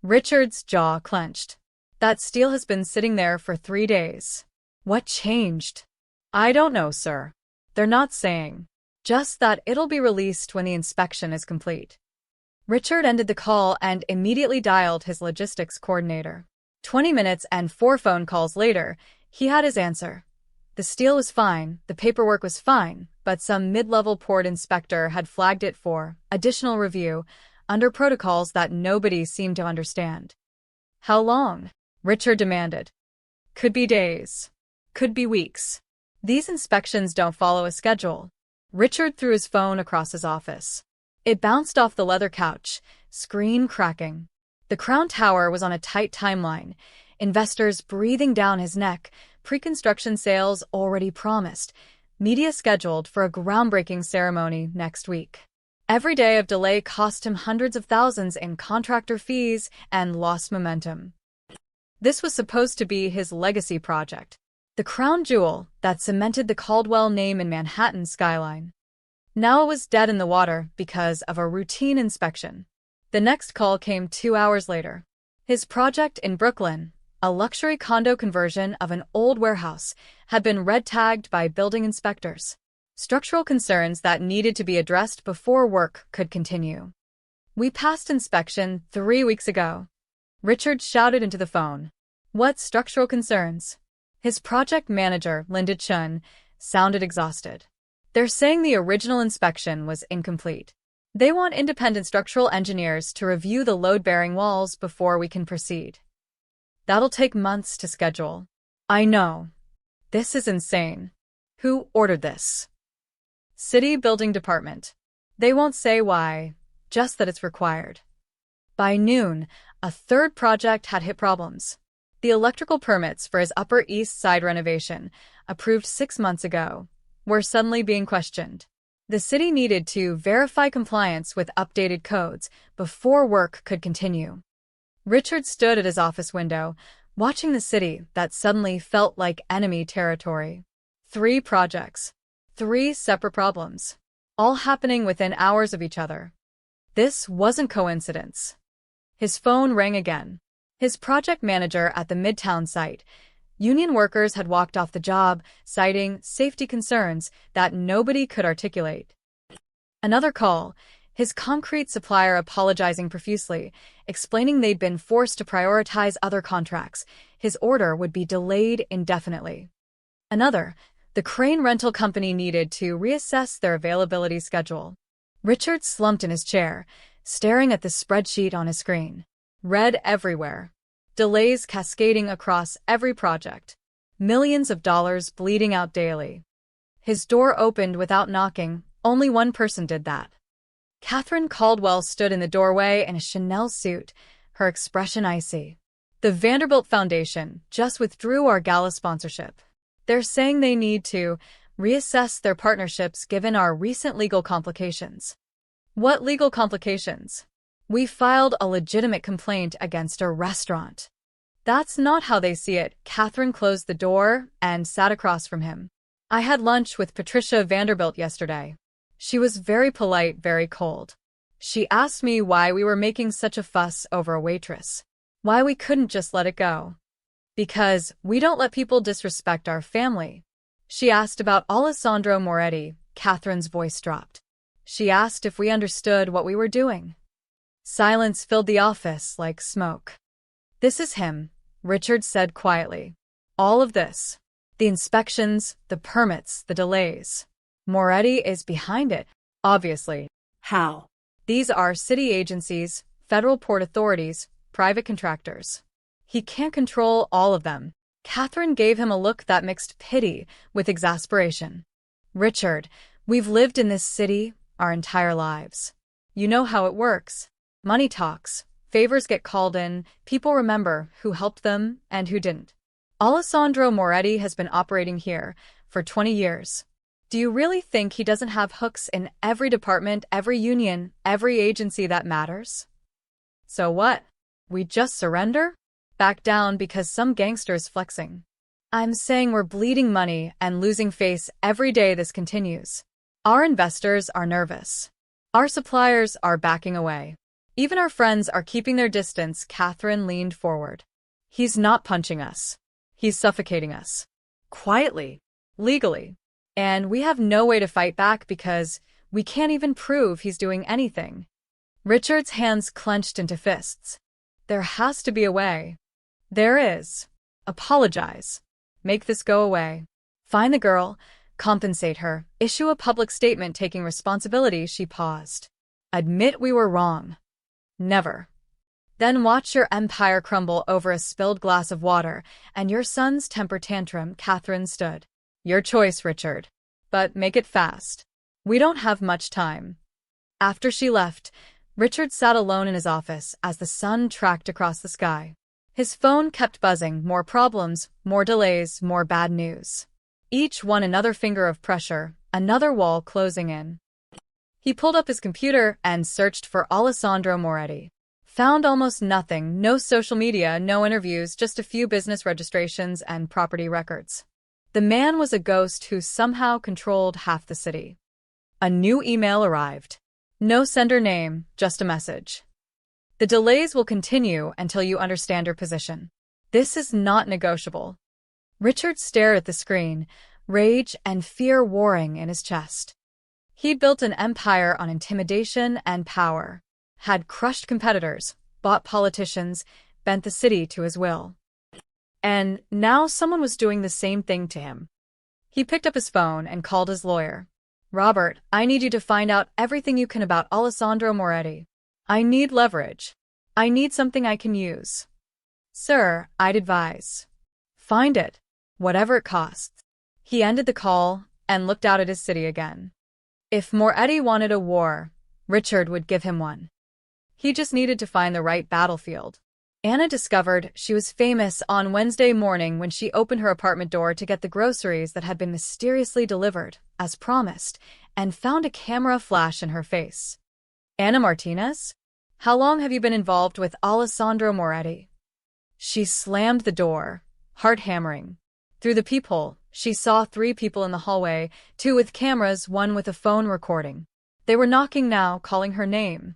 S1: Richard's jaw clenched. "That steel has been sitting there for 3 days. What changed?" "I don't know, sir. They're not saying. Just that it'll be released when the inspection is complete." Richard ended the call and immediately dialed his logistics coordinator. 20 minutes and 4 phone calls later, he had his answer. The steel was fine, the paperwork was fine, but some mid-level port inspector had flagged it for additional review under protocols that nobody seemed to understand. "How long?" Richard demanded. "Could be days. Could be weeks. These inspections don't follow a schedule." Richard threw his phone across his office. It bounced off the leather couch, screen cracking. The Crown Tower was on a tight timeline, investors breathing down his neck, pre-construction sales already promised, media scheduled for a groundbreaking ceremony next week. Every day of delay cost him hundreds of thousands in contractor fees and lost momentum. This was supposed to be his legacy project, the crown jewel that cemented the Caldwell name in Manhattan's skyline. Now it was dead in the water because of a routine inspection. The next call came 2 hours later. His project in Brooklyn, a luxury condo conversion of an old warehouse, had been red-tagged by building inspectors. Structural concerns that needed to be addressed before work could continue. "We passed inspection 3 weeks ago." Richard shouted into the phone. "What structural concerns?" His project manager, Linda Chun, sounded exhausted. "They're saying the original inspection was incomplete. They want independent structural engineers to review the load-bearing walls before we can proceed. That'll take months to schedule." "I know. This is insane. Who ordered this?" "City Building Department. They won't say why. just that it's required. By noon, a third project had hit problems. The electrical permits for his Upper East Side renovation, approved 6 months ago, were suddenly being questioned. The city needed to verify compliance with updated codes before work could continue. Richard stood at his office window, watching the city that suddenly felt like enemy territory. 3 projects. 3 separate problems. All happening within hours of each other. This wasn't coincidence. His phone rang again. His project manager at the Midtown site. Union workers had walked off the job, citing safety concerns that nobody could articulate. Another call. His concrete supplier apologizing profusely, explaining they'd been forced to prioritize other contracts. His order would be delayed indefinitely. Another. The crane rental company needed to reassess their availability schedule. Richard slumped in his chair, staring at the spreadsheet on his screen. Red everywhere. Delays cascading across every project. Millions of dollars bleeding out daily. His door opened without knocking. Only one person did that. Catherine Caldwell stood in the doorway in a Chanel suit, her expression icy. The Vanderbilt Foundation just withdrew our gala sponsorship. They're saying they need to reassess their partnerships given our recent legal complications. What legal complications? We filed a legitimate complaint against a restaurant. That's not how they see it. Catherine closed the door and sat across from him. I had lunch with Patricia Vanderbilt yesterday. She was very polite, very cold. She asked me why we were making such a fuss over a waitress. Why we couldn't just let it go. Because we don't let people disrespect our family. She asked about Alessandro Moretti. Catherine's voice dropped. She asked if we understood what we were doing. Silence filled the office like smoke. This is him, Richard said quietly. All of this. The inspections, the permits, the delays. Moretti is behind it, obviously.
S2: How?
S1: These are city agencies, federal port authorities, private contractors. He can't control all of them. Catherine gave him a look that mixed pity with exasperation. Richard, we've lived in this city our entire lives. You know how it works. Money talks, favors get called in, people remember who helped them and who didn't. Alessandro Moretti has been operating here for 20 years. Do you really think he doesn't have hooks in every department, every union, every agency that matters? So what? We just surrender? Back down because some gangster's flexing. I'm saying we're bleeding money and losing face every day this continues. Our investors are nervous. Our suppliers are backing away. Even our friends are keeping their distance. Catherine leaned forward. He's not punching us. He's suffocating us. Quietly. Legally. And we have no way to fight back because we can't even prove he's doing anything. Richard's hands clenched into fists. There has to be a way. There is. Apologize. Make this go away. Find the girl, compensate her, issue a public statement taking responsibility. She paused. Admit we were wrong. Never. Then watch your empire crumble over a spilled glass of water and your son's temper tantrum. Catherine stood. Your choice, Richard. But make it fast. We don't have much time. After she left, Richard sat alone in his office as the sun tracked across the sky. His phone kept buzzing, more problems, more delays, more bad news. Each one another finger of pressure, another wall closing in. He pulled up his computer and searched for Alessandro Moretti. Found almost nothing, no social media, no interviews, just a few business registrations and property records. The man was a ghost who somehow controlled half the city. A new email arrived. No sender name, just a message. The delays will continue until you understand your position. This is not negotiable. Richard stared at the screen, rage and fear warring in his chest. He'd built an empire on intimidation and power, had crushed competitors, bought politicians, bent the city to his will. And now someone was doing the same thing to him. He picked up his phone and called his lawyer. Robert, I need you to find out everything you can about Alessandro Moretti. I need leverage. I need something I can use. Sir, I'd advise. Find it, whatever it costs. He ended the call and looked out at his city again. If Moretti wanted a war, Richard would give him one. He just needed to find the right battlefield. Anna discovered she was famous on Wednesday morning when she opened her apartment door to get the groceries that had been mysteriously delivered, as promised, and found a camera flash in her face. Anna Martinez? How long have you been involved with Alessandro Moretti? She slammed the door, heart hammering. Through the peephole, she saw 3 people in the hallway, 2 with cameras, 1 with a phone recording. They were knocking now, calling her name.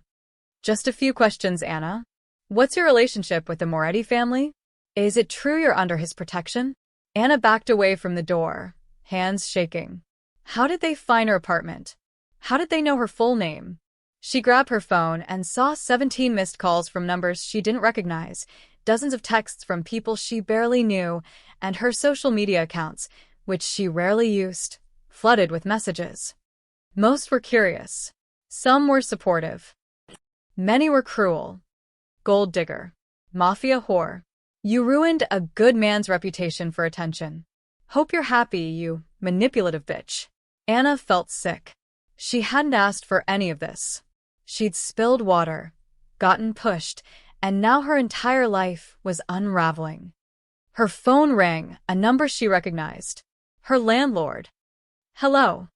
S1: Just a few questions, Anna. What's your relationship with the Moretti family? Is it true you're under his protection? Anna backed away from the door, hands shaking. How did they find her apartment? How did they know her full name? She grabbed her phone and saw 17 missed calls from numbers she didn't recognize, dozens of texts from people she barely knew, and her social media accounts, which she rarely used, flooded with messages. Most were curious. Some were supportive. Many were cruel. Gold digger. Mafia whore. You ruined a good man's reputation for attention. Hope you're happy, you manipulative bitch. Anna felt sick. She hadn't asked for any of this. She'd spilled water, gotten pushed, and now her entire life was unraveling. Her phone rang, a number she recognized. Her landlord. Hello.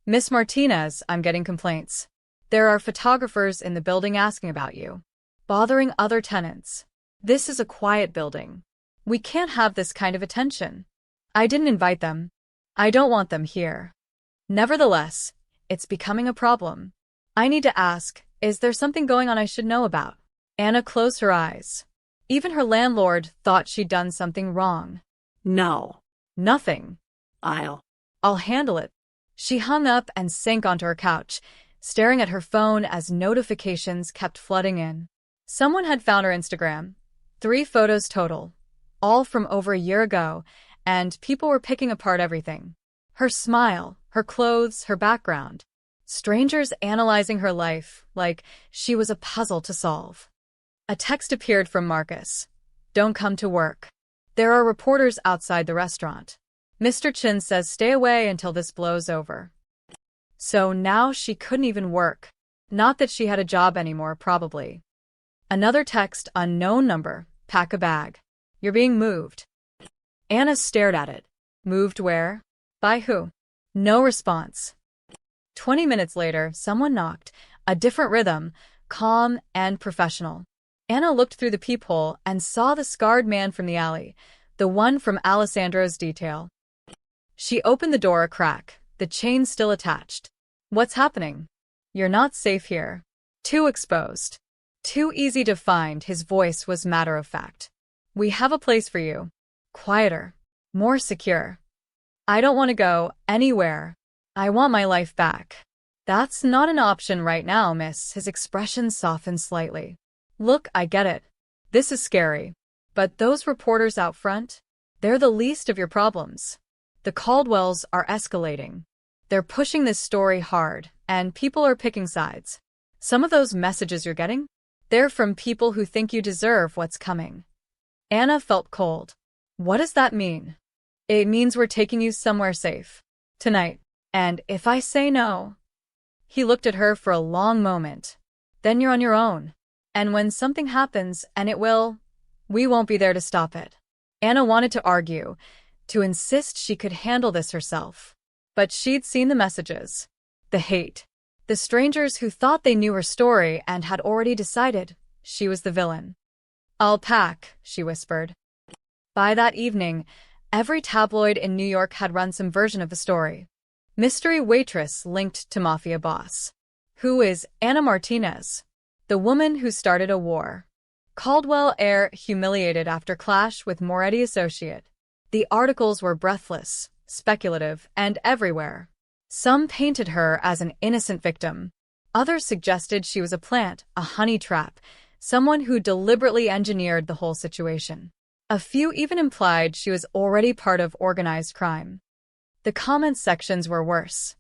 S1: Miss Martinez, I'm getting complaints. There are photographers in the building asking about you. Bothering other tenants. This is a quiet building. We can't have this kind of attention. I didn't invite them. I don't want them here. Nevertheless, it's becoming a problem. I need to ask, is there something going on I should know about? Anna closed her eyes. Even her landlord thought she'd done something wrong.
S2: No.
S1: Nothing.
S2: I'll
S1: handle it. She hung up and sank onto her couch, staring at her phone as notifications kept flooding in. Someone had found her Instagram. 3 photos total, all from over a year ago, and people were picking apart everything. Her smile, her clothes, her background. Strangers analyzing her life like she was a puzzle to solve. A text appeared from Marcus. Don't come to work. There are reporters outside the restaurant. Mr. Chin says stay away until this blows over. So now she couldn't even work. Not that she had a job anymore, probably. Another text, unknown number, pack a bag. You're being moved. Anna stared at it. Moved where? By who? No response. 20 minutes later, someone knocked, a different rhythm, calm and professional. Anna looked through the peephole and saw the scarred man from the alley, the one from Alessandro's detail. She opened the door a crack, the chain still attached. What's happening? You're not safe here. Too exposed. Too easy to find, his voice was matter-of-fact. We have a place for you. Quieter. More secure. I don't want to go anywhere. I want my life back. That's not an option right now, miss. His expression softened slightly. Look, I get it. This is scary. But those reporters out front? They're the least of your problems. The Caldwells are escalating. They're pushing this story hard, and people are picking sides. Some of those messages you're getting? They're from people who think you deserve what's coming. Anna felt cold. What does that mean? It means we're taking you somewhere safe. Tonight. And if I say no... He looked at her for a long moment. Then you're on your own. And when something happens, and it will, we won't be there to stop it. Anna wanted to argue, to insist she could handle this herself. But she'd seen the messages. The hate. The strangers who thought they knew her story and had already decided she was the villain. I'll pack, she whispered. By that evening, every tabloid in New York had run some version of the story. Mystery waitress linked to Mafia boss. Who is Anna Martinez? The woman who started a war. Caldwell heir humiliated after clash with Moretti associate. The articles were breathless, speculative, and everywhere. Some painted her as an innocent victim. Others suggested she was a plant, a honey trap, someone who deliberately engineered the whole situation. A few even implied she was already part of organized crime. The comment sections were worse.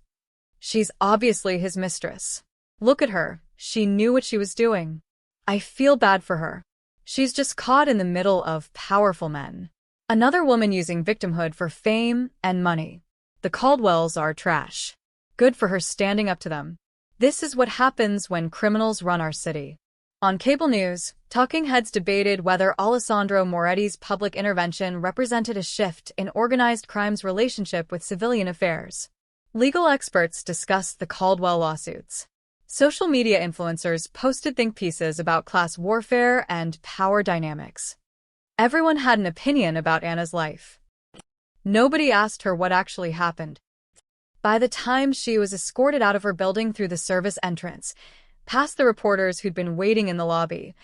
S1: She's obviously his mistress. Look at her, she knew what she was doing. I feel bad for her. She's just caught in the middle of powerful men. Another woman using victimhood for fame and money. The Caldwells are trash. Good for her standing up to them. This is what happens when criminals run our city. On cable news, talking heads debated whether Alessandro Moretti's public intervention represented a shift in organized crime's relationship with civilian affairs. Legal experts discussed the Caldwell lawsuits. Social media influencers posted think pieces about class warfare and power dynamics. Everyone had an opinion about Anna's life. Nobody asked her what actually happened. By the time she was escorted out of her building through the service entrance, past the reporters who'd been waiting in the lobby,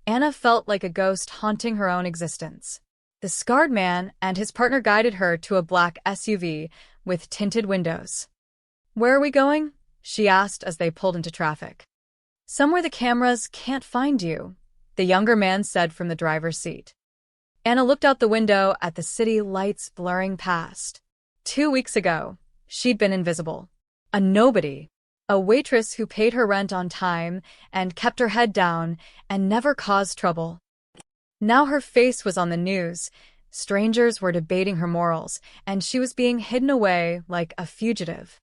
S1: Anna felt like a ghost haunting her own existence. The scarred man and his partner guided her to a black SUV with tinted windows. "Where are we going?" she asked as they pulled into traffic. "Somewhere the cameras can't find you," the younger man said from the driver's seat. Anna looked out the window at the city lights blurring past. 2 weeks ago, she'd been invisible. A nobody. A waitress who paid her rent on time and kept her head down and never caused trouble. Now her face was on the news. Strangers were debating her morals, and she was being hidden away like a fugitive.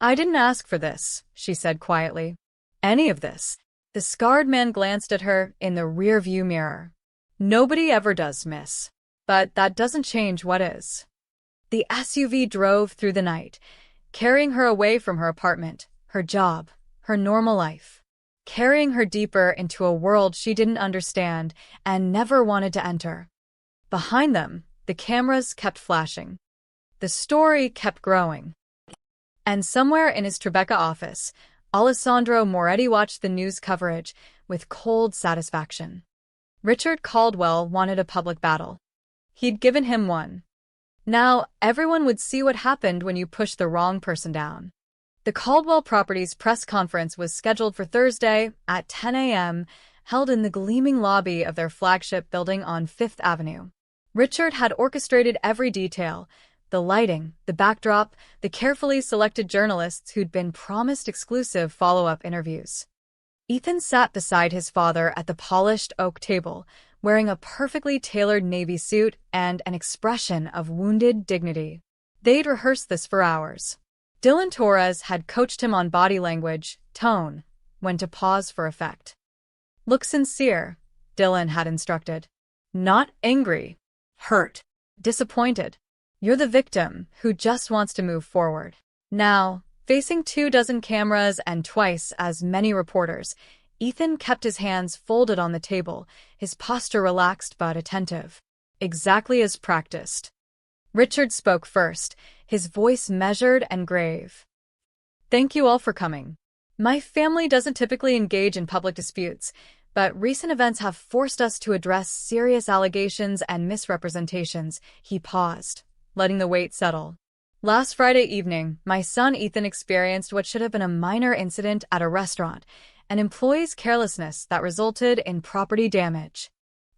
S1: "I didn't ask for this," she said quietly. "Any of this." The scarred man glanced at her in the rearview mirror. "Nobody ever does, miss. But that doesn't change what is." The SUV drove through the night, carrying her away from her apartment, her job, her normal life, carrying her deeper into a world she didn't understand and never wanted to enter. Behind them, the cameras kept flashing. The story kept growing. And somewhere in his Tribeca office, Alessandro Moretti watched the news coverage with cold satisfaction. Richard Caldwell wanted a public battle. He'd given him one. Now, everyone would see what happened when you pushed the wrong person down. The Caldwell Properties press conference was scheduled for Thursday at 10 a.m., held in the gleaming lobby of their flagship building on 5th Avenue. Richard had orchestrated every detail: the lighting, the backdrop, the carefully selected journalists who'd been promised exclusive follow-up interviews. Ethan sat beside his father at the polished oak table, wearing a perfectly tailored navy suit and an expression of wounded dignity. They'd rehearsed this for hours. Dylan Torres had coached him on body language, tone, when to pause for effect. "Look sincere," Dylan had instructed. "Not angry, hurt, disappointed. You're the victim who just wants to move forward." Now, facing 24 cameras and twice as many reporters, Ethan kept his hands folded on the table, his posture relaxed but attentive. Exactly as practiced. Richard spoke first, his voice measured and grave. "Thank you all for coming. My family doesn't typically engage in public disputes, but recent events have forced us to address serious allegations and misrepresentations." He paused, letting the weight settle. "Last Friday evening, my son Ethan experienced what should have been a minor incident at a restaurant, an employee's carelessness that resulted in property damage.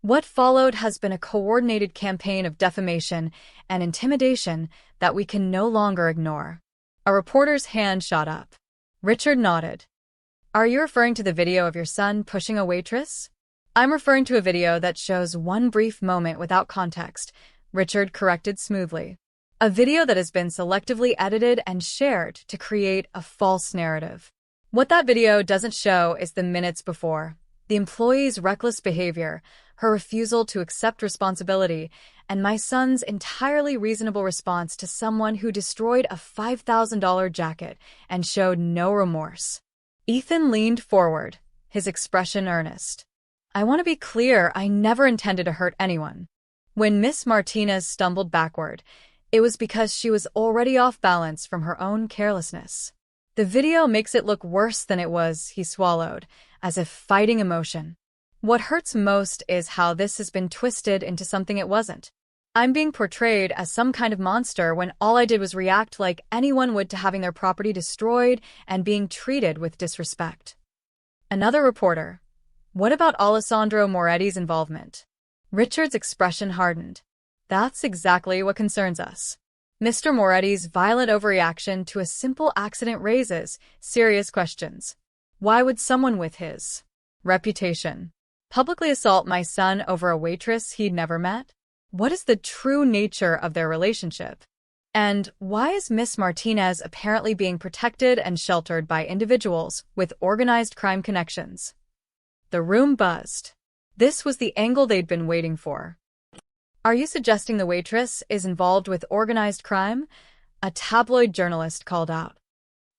S1: What followed has been a coordinated campaign of defamation and intimidation that we can no longer ignore." A reporter's hand shot up. Richard nodded. "Are you referring to the video of your son pushing a waitress?" "I'm referring to a video that shows one brief moment without context," Richard corrected smoothly. "A video that has been selectively edited and shared to create a false narrative. What that video doesn't show is the minutes before, the employee's reckless behavior, her refusal to accept responsibility, and my son's entirely reasonable response to someone who destroyed a $5,000 jacket and showed no remorse." Ethan leaned forward, his expression earnest. "I want to be clear, I never intended to hurt anyone. When Miss Martinez stumbled backward, it was because she was already off balance from her own carelessness." "The video makes it look worse than it was," he swallowed, as if fighting emotion. "What hurts most is how this has been twisted into something it wasn't. I'm being portrayed as some kind of monster when all I did was react like anyone would to having their property destroyed and being treated with disrespect." Another reporter: "What about Alessandro Moretti's involvement?" Richard's expression hardened. "That's exactly what concerns us. Mr. Moretti's violent overreaction to a simple accident raises serious questions. Why would someone with his reputation publicly assault my son over a waitress he'd never met? What is the true nature of their relationship? And why is Miss Martinez apparently being protected and sheltered by individuals with organized crime connections? The room buzzed. This was the angle they'd been waiting for. Are you suggesting the waitress is involved with organized crime? A tabloid journalist called out.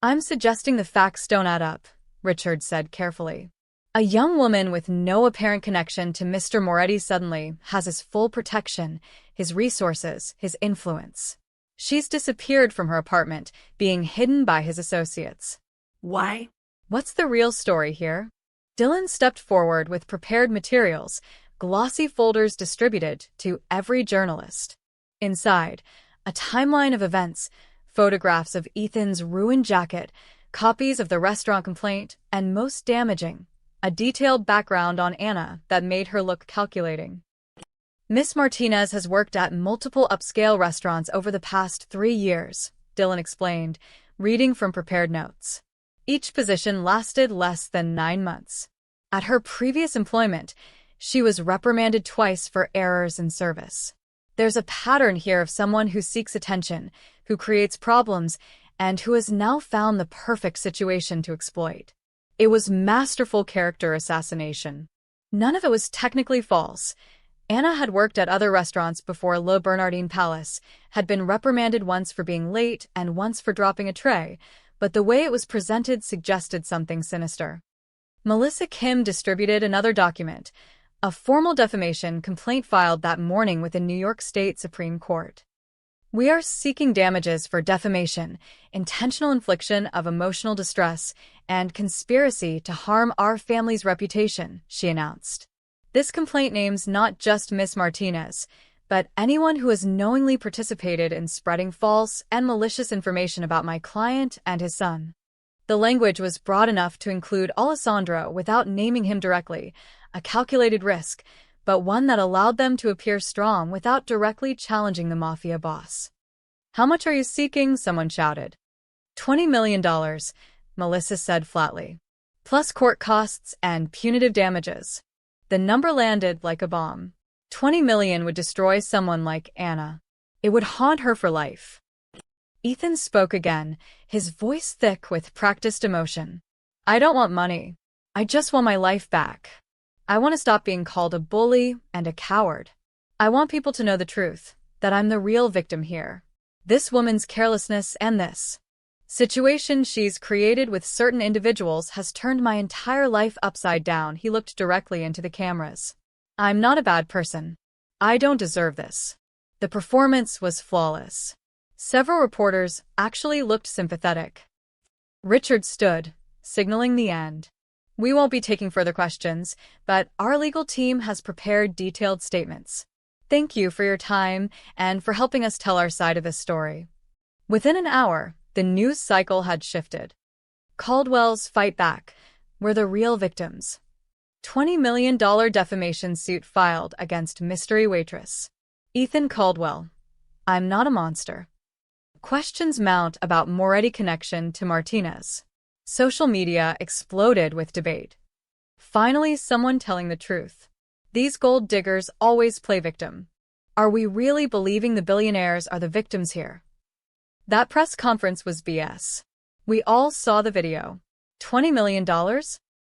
S1: I'm suggesting the facts don't add up, Richard said carefully. A young woman with no apparent connection to Mr. Moretti suddenly has his full protection, his resources, his influence. She's disappeared from her apartment, being hidden by his associates.
S2: Why?
S1: What's the real story here? Dylan stepped forward with prepared materials, glossy folders distributed to every journalist. Inside, a timeline of events, photographs of Ethan's ruined jacket, copies of the restaurant complaint, and most damaging, a detailed background on Anna that made her look calculating. Miss Martinez has worked at multiple upscale restaurants over the past 3 years, Dylan explained, reading from prepared notes. Each position lasted less than 9 months. At her previous employment, she was reprimanded twice for errors in service. There's a pattern here of someone who seeks attention, who creates problems, and who has now found the perfect situation to exploit. It was masterful character assassination. None of it was technically false. Anna had worked at other restaurants before Le Bernardin Palace, had been reprimanded once for being late and once for dropping a tray, but the way it was presented suggested something sinister. Melissa Kim distributed another document, a formal defamation complaint filed that morning with the New York State Supreme Court. We are seeking damages for defamation, intentional infliction of emotional distress, and conspiracy to harm our family's reputation, she announced. This complaint names not just Miss Martinez, but anyone who has knowingly participated in spreading false and malicious information about my client and his son. The language was broad enough to include Alessandro without naming him directly, a calculated risk, but one that allowed them to appear strong without directly challenging the Mafia boss. How much are you seeking? Someone shouted. $20 million, Melissa said flatly, plus court costs and punitive damages. The number landed like a bomb. 20 million would destroy someone like Anna. It would haunt her for life. Ethan spoke again, his voice thick with practiced emotion. I don't want money. I just want my life back. I want to stop being called a bully and a coward. I want people to know the truth, that I'm the real victim here. This woman's carelessness and this situation she's created with certain individuals has turned my entire life upside down. He looked directly into the cameras. I'm not a bad person. I don't deserve this. The performance was flawless. Several reporters actually looked sympathetic. Richard stood, signaling the end. We won't be taking further questions, but our legal team has prepared detailed statements. Thank you for your time and for helping us tell our side of this story. Within an hour, the news cycle had shifted. Caldwell's Fight Back were the real victims. $20 million defamation suit filed against mystery waitress Ethan Caldwell. I'm not a monster. Questions mount about Moretti connection to Martinez. Social media exploded with debate. Finally, someone telling the truth. These gold diggers always play victim. Are we really believing the billionaires are the victims here? That press conference was BS. We all saw the video. $20 million?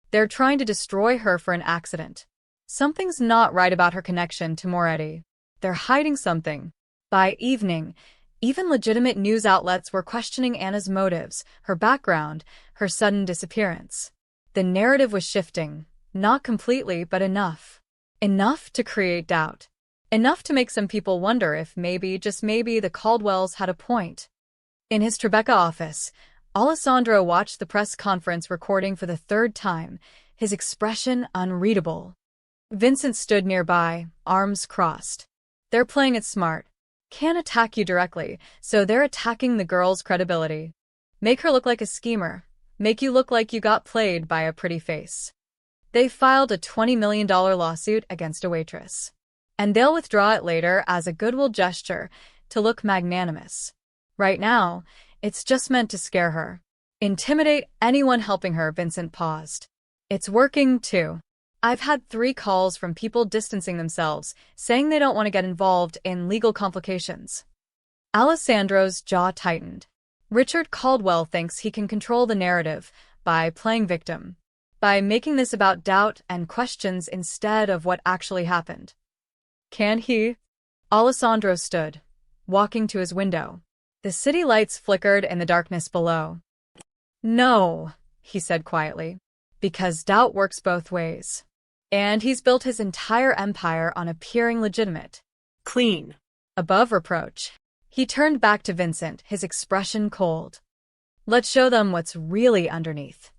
S1: They're trying to destroy her for an accident. Something's not right about her connection to Moretti. They're hiding something. By evening, even legitimate news outlets were questioning Anna's motives, her background, her sudden disappearance. The narrative was shifting, not completely, but enough. Enough to create doubt. Enough to make some people wonder if maybe, just maybe, the Caldwells had a point. In his Tribeca office, Alessandro watched the press conference recording for the third time, his expression unreadable. Vincent stood nearby, arms crossed. They're playing it smart. Can't attack you directly, so they're attacking the girl's credibility. Make her look like a schemer. Make you look like you got played by a pretty face. They filed a $20 million lawsuit against a waitress. And they'll withdraw it later as a goodwill gesture to look magnanimous. Right now, it's just meant to scare her. Intimidate anyone helping her, Vincent paused. It's working, too. I've had 3 calls from people distancing themselves, saying they don't want to get involved in legal complications. Alessandro's jaw tightened. Richard Caldwell thinks he can control the narrative by playing victim, by making this about doubt and questions instead of what actually happened. Can he? Alessandro stood, walking to his window. The city lights flickered in the darkness below. No, he said quietly, because doubt works both ways. And he's built his entire empire on appearing legitimate.
S2: Clean.
S1: Above reproach. He turned back to Vincent, his expression cold. Let's show them what's really underneath.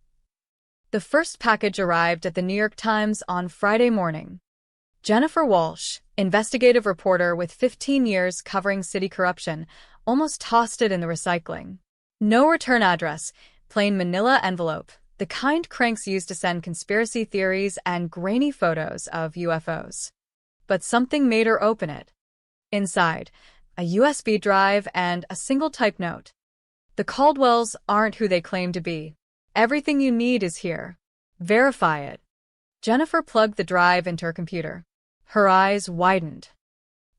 S1: The first package arrived at the New York Times on Friday morning. Jennifer Walsh, investigative reporter with 15 years covering city corruption, almost tossed it in the recycling. No return address, plain manila envelope, the kind cranks used to send conspiracy theories and grainy photos of UFOs. But something made her open it. Inside, a USB drive and a single type note. The Caldwells aren't who they claim to be. Everything you need is here. Verify it. Jennifer plugged the drive into her computer. Her eyes widened.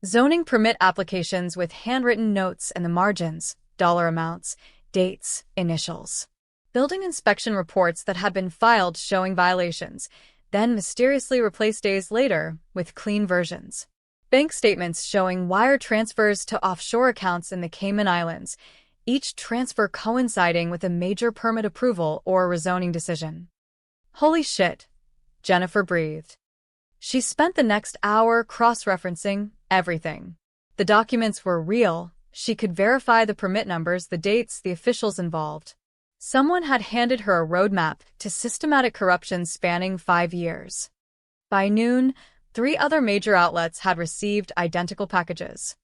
S1: Zoning permit applications with handwritten notes in the margins, dollar amounts, dates, initials. Building inspection reports that had been filed showing violations, then mysteriously replaced days later with clean versions. Bank statements showing wire transfers to offshore accounts in the Cayman Islands, each transfer coinciding with a major permit approval or rezoning decision. Holy shit, Jennifer breathed. She spent the next hour cross-referencing everything. The documents were real. She could verify the permit numbers, the dates, the officials involved. Someone had handed her a roadmap to systematic corruption spanning 5 years. By noon, 3 other major outlets had received identical packages.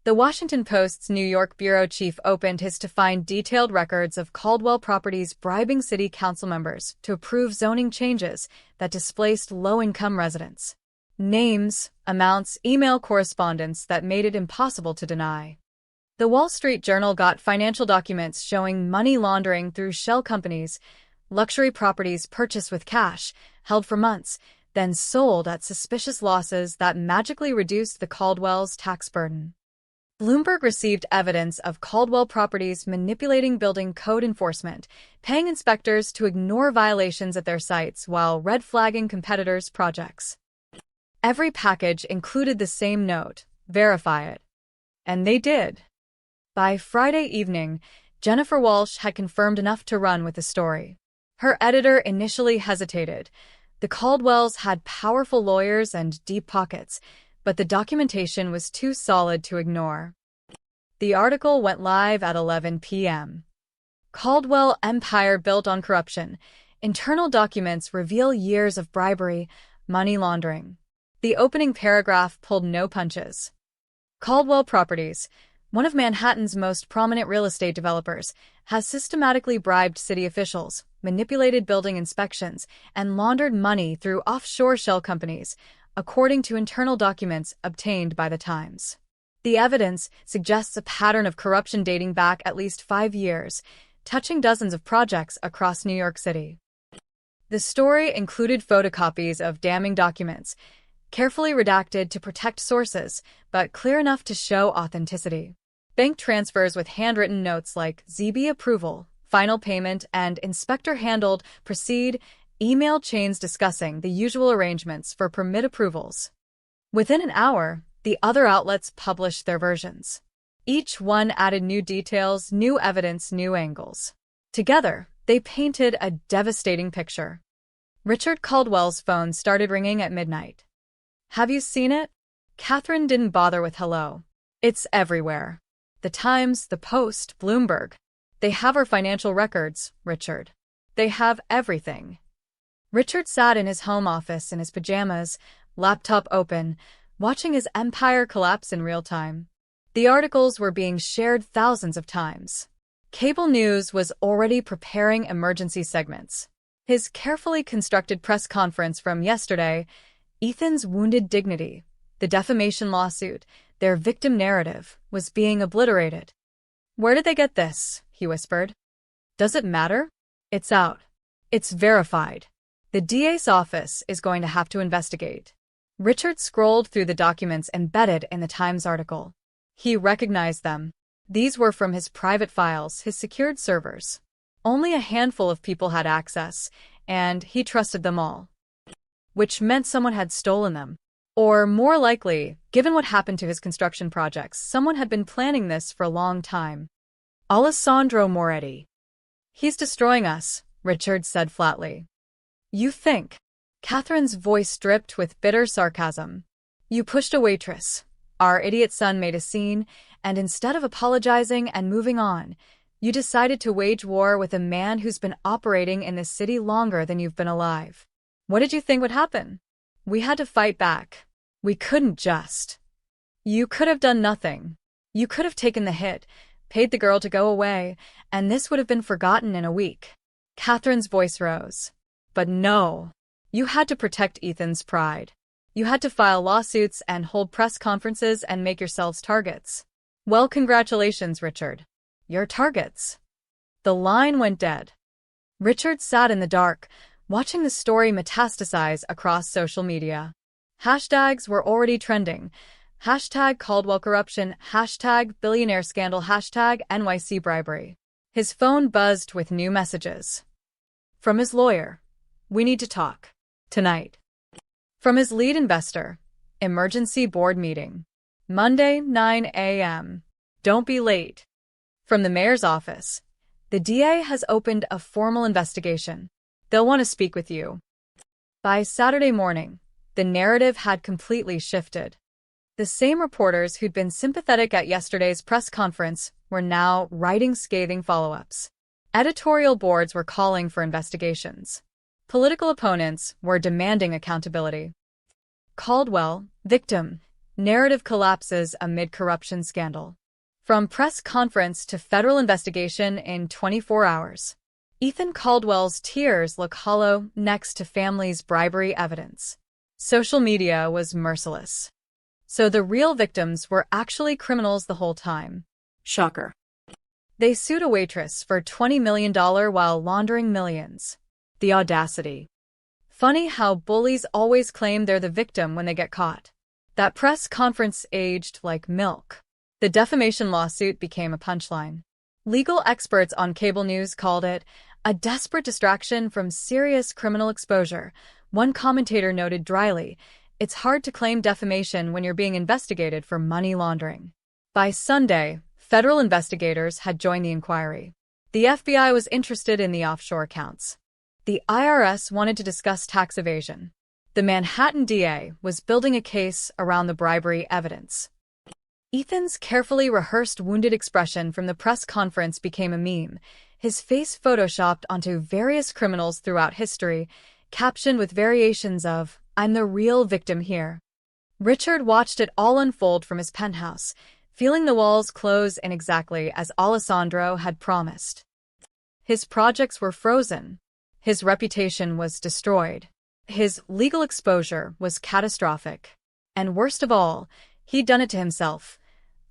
S1: The Washington Post's New York bureau chief opened his to find detailed records of Caldwell Properties bribing city council members to approve zoning changes that displaced low-income residents. Names, amounts, email correspondence that made it impossible to deny. The Wall Street Journal got financial documents showing money laundering through shell companies, luxury properties purchased with cash, held for months, then sold at suspicious losses that magically reduced the Caldwells' tax burden. Bloomberg received evidence of Caldwell Properties manipulating building code enforcement, paying inspectors to ignore violations at their sites while red-flagging competitors' projects. Every package included the same note, verify it. And they did. By Friday evening, Jennifer Walsh had confirmed enough to run with the story. Her editor initially hesitated. The Caldwells had powerful lawyers and deep pockets, but the documentation was too solid to ignore. The article went live at 11 p.m. Caldwell Empire built on corruption. Internal documents reveal years of bribery, money laundering. The opening paragraph pulled no punches. Caldwell Properties, one of Manhattan's most prominent real estate developers, has systematically bribed city officials, manipulated building inspections, and laundered money through offshore shell companies, according to internal documents obtained by the Times. The evidence suggests a pattern of corruption dating back at least 5 years, touching dozens of projects across New York City. The story included photocopies of damning documents, carefully redacted to protect sources, but clear enough to show authenticity. Bank transfers with handwritten notes like ZB approval, final payment, and inspector handled proceed, email chains discussing the usual arrangements for permit approvals. Within an hour, the other outlets published their versions. Each one added new details, new evidence, new angles. Together, they painted a devastating picture. Richard Caldwell's phone started ringing at midnight. Have you seen it? Catherine didn't bother with hello. It's everywhere. The Times, the Post, Bloomberg. They have our financial records, Richard. They have everything. Richard sat in his home office in his pajamas, laptop open, watching his empire collapse in real time. The articles were being shared thousands of times. Cable news was already preparing emergency segments. His carefully constructed press conference from yesterday, Ethan's wounded dignity, the defamation lawsuit, their victim narrative, was being obliterated. Where did they get this? He whispered. Does it matter? It's out. It's verified. The DA's office is going to have to investigate. Richard scrolled through the documents embedded in the Times article. He recognized them. These were from his private files, his secured servers. Only a handful of people had access, and he trusted them all. Which meant someone had stolen them. Or, more likely, given what happened to his construction projects, someone had been planning this for a long time. Alessandro Moretti. He's destroying us, Richard said flatly. You think? Catherine's voice dripped with bitter sarcasm. You pushed a waitress. Our idiot son made a scene, and instead of apologizing and moving on, you decided to wage war with a man who's been operating in this city longer than you've been alive. What did you think would happen? We had to fight back. We couldn't just. You could have done nothing. You could have taken the hit, paid the girl to go away, and this would have been forgotten in a week. Catherine's voice rose. But no. You had to protect Ethan's pride. You had to file lawsuits and hold press conferences and make yourselves targets. Well, congratulations, Richard. You're targets. The line went dead. Richard sat in the dark, watching the story metastasize across social media. Hashtags were already trending. Hashtag Caldwell corruption, hashtag billionaire scandal, hashtag NYC bribery. His phone buzzed with new messages. From his lawyer. We need to talk. Tonight. From his lead investor. Emergency board meeting. Monday, 9 a.m. Don't be late. From the mayor's office. The DA has opened a formal investigation. They'll want to speak with you. By Saturday morning, the narrative had completely shifted. The same reporters who'd been sympathetic at yesterday's press conference were now writing scathing follow-ups. Editorial boards were calling for investigations. Political opponents were demanding accountability. Caldwell, victim, narrative collapses amid corruption scandal. From press conference to federal investigation in 24 hours. Ethan Caldwell's tears look hollow next to family's bribery evidence. Social media was merciless. So the real victims were actually criminals the whole time. Shocker. They sued a waitress for $20 million while laundering millions. The audacity. Funny how bullies always claim they're the victim when they get caught. That press conference aged like milk. The defamation lawsuit became a punchline. Legal experts on cable news called it a desperate distraction from serious criminal exposure. One commentator noted dryly, it's hard to claim defamation when you're being investigated for money laundering. By Sunday, federal investigators had joined the inquiry. The FBI was interested in the offshore accounts. The IRS wanted to discuss tax evasion. The Manhattan DA was building a case around the bribery evidence. Ethan's carefully rehearsed wounded expression from the press conference became a meme, his face photoshopped onto various criminals throughout history, captioned with variations of, I'm the real victim here. Richard watched it all unfold from his penthouse, feeling the walls close in exactly as Alessandro had promised. His projects were frozen. His reputation was destroyed. His legal exposure was catastrophic. And worst of all, he'd done it to himself.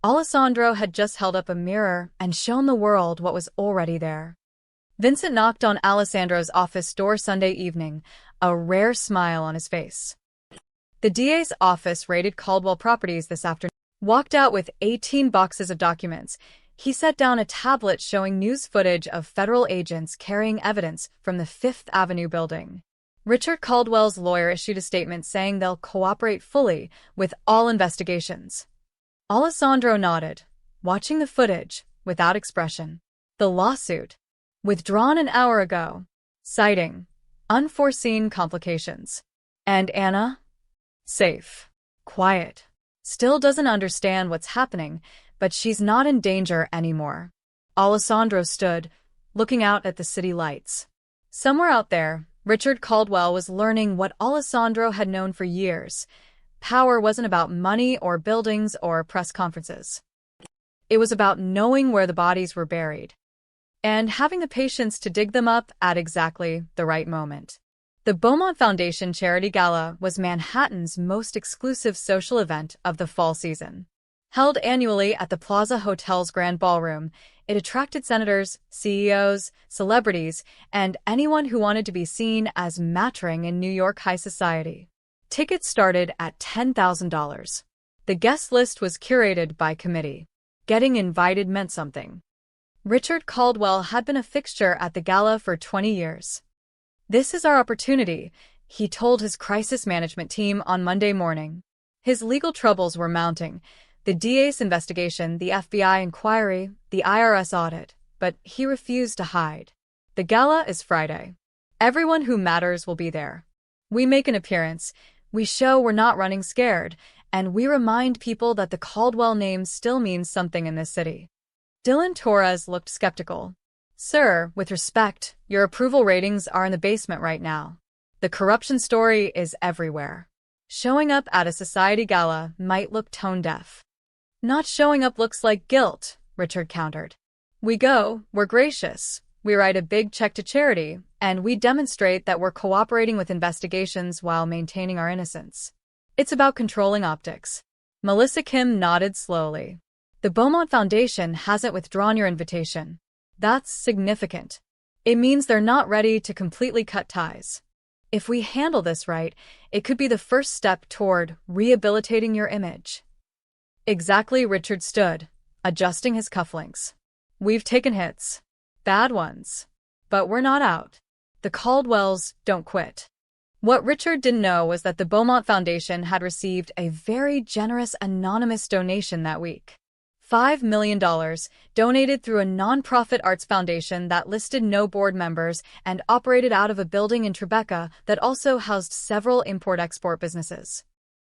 S1: Alessandro had just held up a mirror and shown the world what was already there. Vincent knocked on Alessandro's office door Sunday evening, a rare smile on his face. The DA's office raided Caldwell Properties this afternoon. Walked out with 18 boxes of documents. He set down a tablet showing news footage of federal agents carrying evidence from the Fifth Avenue building. Richard Caldwell's lawyer issued a statement saying they'll cooperate fully with all investigations. Alessandro nodded, watching the footage, without expression. The lawsuit. Withdrawn an hour ago. Citing unforeseen complications. And Anna? Safe. Quiet. Still doesn't understand what's happening, but she's not in danger anymore. Alessandro stood, looking out at the city lights. Somewhere out there, Richard Caldwell was learning what Alessandro had known for years. Power wasn't about money or buildings or press conferences. It was about knowing where the bodies were buried. And having the patience to dig them up at exactly the right moment. The Beaumont Foundation Charity Gala was Manhattan's most exclusive social event of the fall season. Held annually at the Plaza Hotel's Grand Ballroom, it attracted senators, CEOs, celebrities, and anyone who wanted to be seen as mattering in New York high society. Tickets started at $10,000. The guest list was curated by committee. Getting invited meant something. Richard Caldwell had been a fixture at the gala for 20 years. "This is our opportunity," he told his crisis management team on Monday morning. His legal troubles were mounting: the DA's investigation, the FBI inquiry, the IRS audit, but he refused to hide. "The gala is Friday. Everyone who matters will be there. We make an appearance, we show we're not running scared, and we remind people that the Caldwell name still means something in this city." Dylan Torres looked skeptical. "Sir, with respect, your approval ratings are in the basement right now. The corruption story is everywhere. Showing up at a society gala might look tone-deaf." "Not showing up looks like guilt," Richard countered. "We go, we're gracious, we write a big check to charity, and we demonstrate that we're cooperating with investigations while maintaining our innocence. It's about controlling optics." Melissa Kim nodded slowly. "The Beaumont Foundation hasn't withdrawn your invitation. That's significant. It means they're not ready to completely cut ties. If we handle this right, it could be the first step toward rehabilitating your image." Exactly. Richard stood, adjusting his cufflinks. "We've taken hits. Bad ones. But we're not out. The Caldwells don't quit." What Richard didn't know was that the Beaumont Foundation had received a very generous anonymous donation that week. $5 million, donated through a nonprofit arts foundation that listed no board members and operated out of a building in Tribeca that also housed several import-export businesses.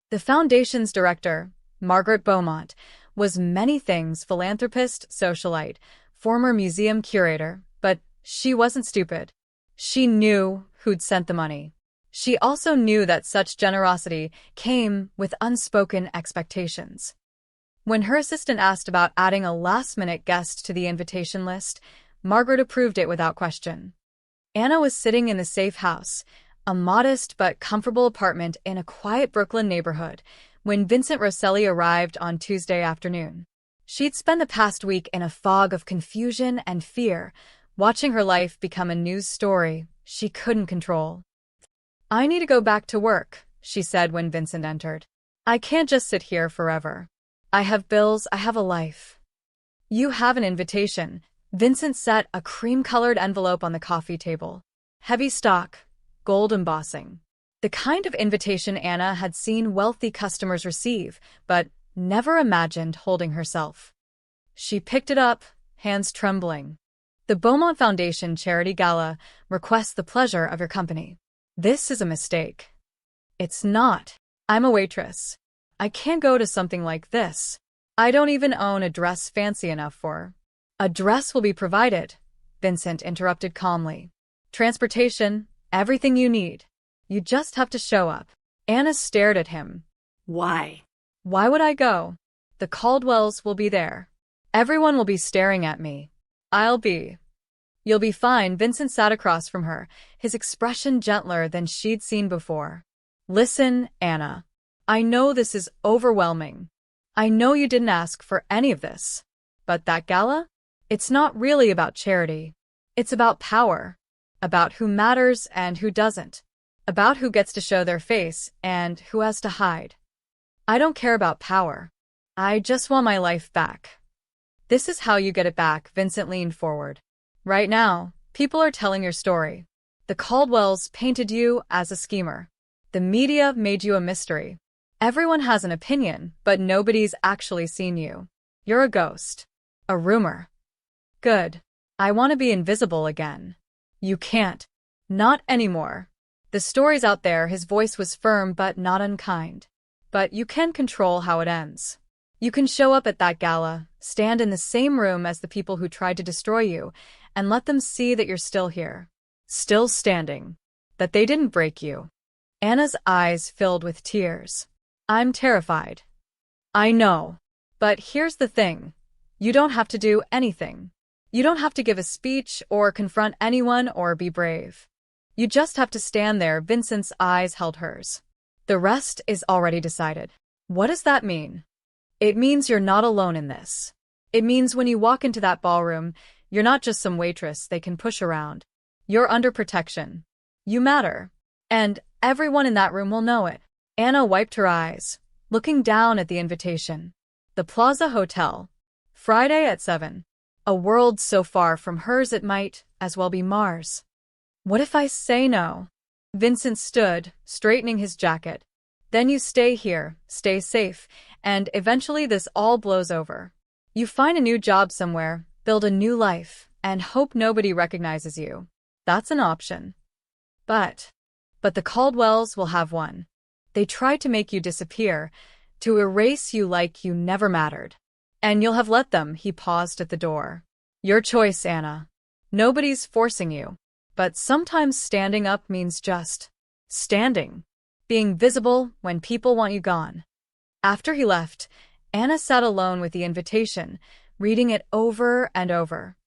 S1: The foundation's director, Margaret Beaumont, was many things: philanthropist, socialite, former museum curator, but she wasn't stupid. She knew who'd sent the money. She also knew that such generosity came with unspoken expectations. When her assistant asked about adding a last-minute guest to the invitation list, Margaret approved it without question. Anna was sitting in the safe house, a modest but comfortable apartment in a quiet Brooklyn neighborhood, when Vincent Rosselli arrived on Tuesday afternoon. She'd spent the past week in a fog of confusion and fear, watching her life become a news story she couldn't control. "I need to go back to work," she said when Vincent entered. "I can't just sit here forever. I have bills, I have a life." "You have an invitation." Vincent set a cream-colored envelope on the coffee table. Heavy stock, gold embossing. The kind of invitation Anna had seen wealthy customers receive, but never imagined holding herself. She picked it up, hands trembling. "The Beaumont Foundation Charity Gala requests the pleasure of your company." "This is a mistake." "It's not. I'm a waitress. I can't go to something like this. I don't even own a dress fancy enough for." "A dress will be provided," Vincent interrupted calmly. "Transportation, everything you need. You just have to show up." Anna stared at him.
S2: Why?
S1: "Why would I go? The Caldwells will be there. Everyone will be staring at me. You'll be fine." Vincent sat across from her, his expression gentler than she'd seen before. "Listen, Anna. I know this is overwhelming. I know you didn't ask for any of this. But that gala? It's not really about charity. It's about power. About who matters and who doesn't. About who gets to show their face and who has to hide. I don't care about power. I just want my life back." "This is how you get it back." Vincent leaned forward. "Right now, people are telling your story. The Caldwells painted you as a schemer. The media made you a mystery. Everyone has an opinion, but nobody's actually seen you. You're a ghost. A rumor. Good. I want to be invisible again. You can't. Not anymore. The story's out there." His voice was firm but not unkind. "But you can control how it ends. You can show up at that gala, stand in the same room as the people who tried to destroy you, and let them see that you're still here. Still standing. That they didn't break you." Anna's eyes filled with tears. "I'm terrified." "I know. But here's the thing. You don't have to do anything. You don't have to give a speech or confront anyone or be brave. You just have to stand there." Vincent's eyes held hers. "The rest is already decided." "What does that mean?" "It means you're not alone in this. It means when you walk into that ballroom, you're not just some waitress they can push around. You're under protection. You matter. And everyone in that room will know it." Anna wiped her eyes. looking down at the invitation. The Plaza Hotel. Friday at 7. A world so far from hers it might as well be Mars. What if I say no? Vincent stood, straightening his jacket. Then you stay here, stay safe, and eventually this all blows over. You find a new job somewhere, build a new life, and hope nobody recognizes you. That's an option. But the Caldwells will have one. They tried to make you disappear, to erase you like you never mattered. And you'll have let them. He paused at the door. Your choice, Anna. Nobody's forcing you. But sometimes standing up means just standing. Being visible when people want you gone. After he left, Anna sat alone with the invitation, reading it over and over.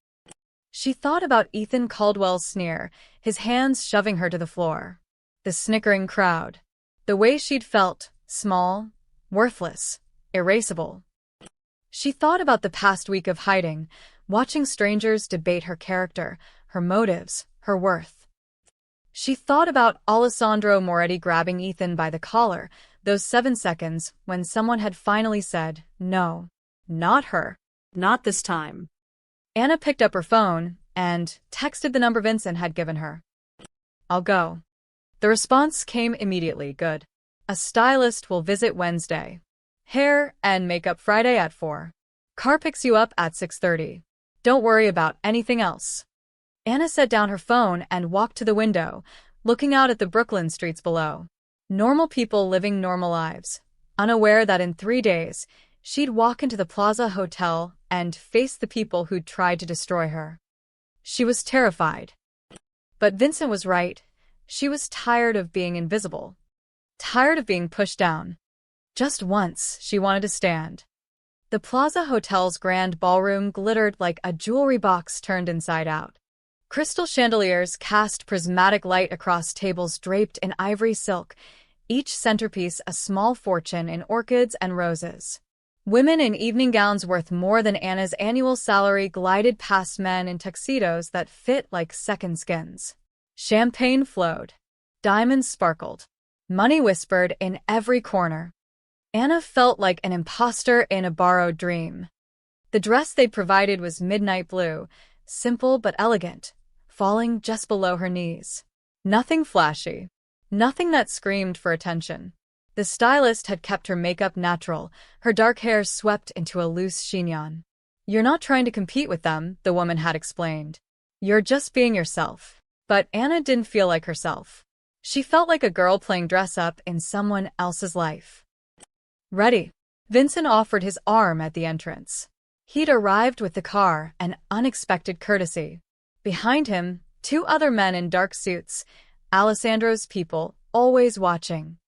S1: She thought about Ethan Caldwell's sneer, his hands shoving her to the floor. The snickering crowd. The way she'd felt, small, worthless, erasable. She thought about the past week of hiding, watching strangers debate her character, her motives, her worth. She thought about Alessandro Moretti grabbing Ethan by the collar, those 7 seconds when someone had finally said, no, not her.
S2: Not this time.
S1: Anna picked up her phone and texted the number Vincent had given her. I'll go. The response came immediately. Good. A stylist will visit Wednesday. Hair and makeup Friday at 4. Car picks you up at 6:30. Don't worry about anything else. Anna set down her phone and walked to the window, looking out at the Brooklyn streets below. Normal people living normal lives, unaware that in 3 days, she'd walk into the Plaza Hotel and face the people who'd tried to destroy her. She was terrified. But Vincent was right. She was tired of being invisible. Tired of being pushed down. Just once, she wanted to stand. The Plaza Hotel's grand ballroom glittered like a jewelry box turned inside out. Crystal chandeliers cast prismatic light across tables draped in ivory silk, each centerpiece a small fortune in orchids and roses. Women in evening gowns worth more than Anna's annual salary glided past men in tuxedos that fit like second skins. Champagne flowed. Diamonds sparkled. Money whispered in every corner. Anna felt like an imposter in a borrowed dream. The dress they'd provided was midnight blue, simple but elegant, falling just below her knees. Nothing flashy. Nothing that screamed for attention. The stylist had kept her makeup natural, her dark hair swept into a loose chignon. You're not trying to compete with them, the woman had explained. You're just being yourself. But Anna didn't feel like herself. She felt like a girl playing dress-up in someone else's life. Ready. Vincent offered his arm at the entrance. He'd arrived with the car, an unexpected courtesy. Behind him, 2 other men in dark suits, Alessandro's people, always watching.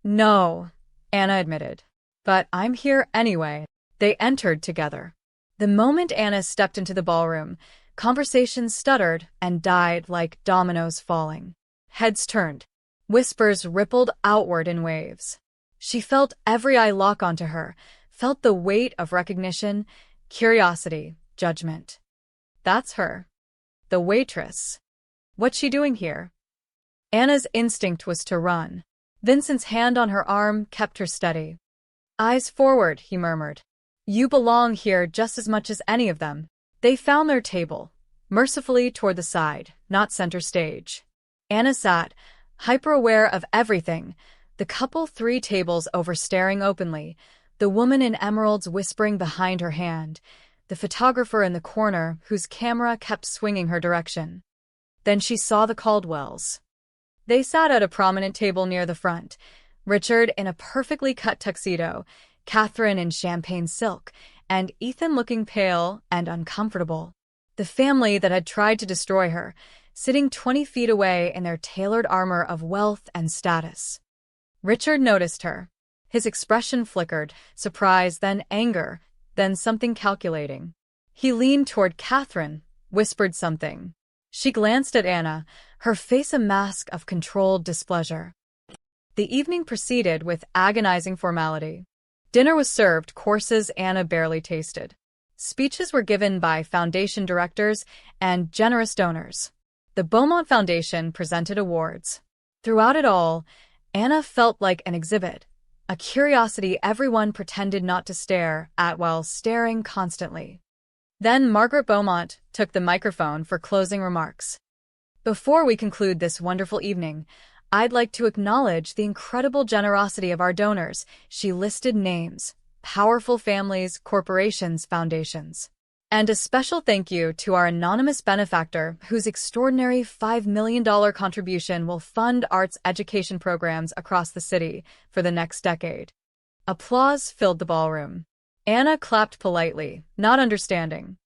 S1: No, Anna admitted. But I'm here anyway. They entered together. The moment Anna stepped into the ballroom, conversations stuttered and died like dominoes falling. Heads turned. Whispers rippled outward in waves. She felt every eye lock onto her, felt the weight of recognition, curiosity, judgment. That's her. The waitress. What's she doing here? Anna's instinct was to run. Vincent's hand on her arm kept her steady. Eyes forward, he murmured. You belong here just as much as any of them. They found their table, mercifully toward the side, not center stage. Anna sat, hyper-aware of everything, the couple 3 tables over staring openly, the woman in emeralds whispering behind her hand, the photographer in the corner whose camera kept swinging her direction. Then she saw the Caldwells. They sat at a prominent table near the front, Richard in a perfectly cut tuxedo, Catherine in champagne silk, and Ethan looking pale and uncomfortable. The family that had tried to destroy her, sitting 20 feet away in their tailored armor of wealth and status. Richard noticed her. His expression flickered, surprise, then anger, then something calculating. He leaned toward Catherine, whispered something. She glanced at Anna, her face a mask of controlled displeasure. The evening proceeded with agonizing formality. Dinner was served, courses Anna barely tasted. Speeches were given by foundation directors and generous donors. The Beaumont Foundation presented awards. Throughout it all, Anna felt like an exhibit, a curiosity everyone pretended not to stare at while staring constantly. Then Margaret Beaumont took the microphone for closing remarks. Before we conclude this wonderful evening, I'd like to acknowledge the incredible generosity of our donors. She listed names, powerful families, corporations, foundations. And a special thank you to our anonymous benefactor, whose extraordinary $5 million contribution will fund arts education programs across the city for the next decade. Applause filled the ballroom. Anna clapped politely, not understanding.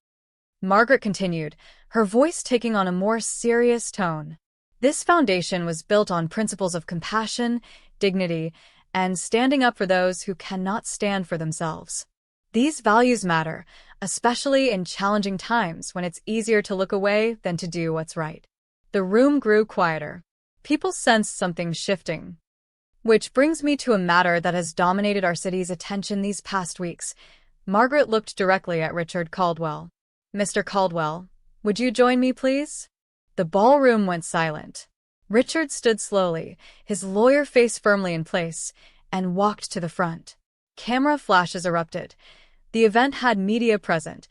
S1: Margaret continued, her voice taking on a more serious tone. This foundation was built on principles of compassion, dignity, and standing up for those who cannot stand for themselves. These values matter, especially in challenging times when it's easier to look away than to do what's right. The room grew quieter. People sensed something shifting. Which brings me to a matter that has dominated our city's attention these past weeks. Margaret looked directly at Richard Caldwell. Mr. Caldwell, would you join me, please? The ballroom went silent. Richard stood slowly, his lawyer face firmly in place, and walked to the front. Camera flashes erupted. The event had media present,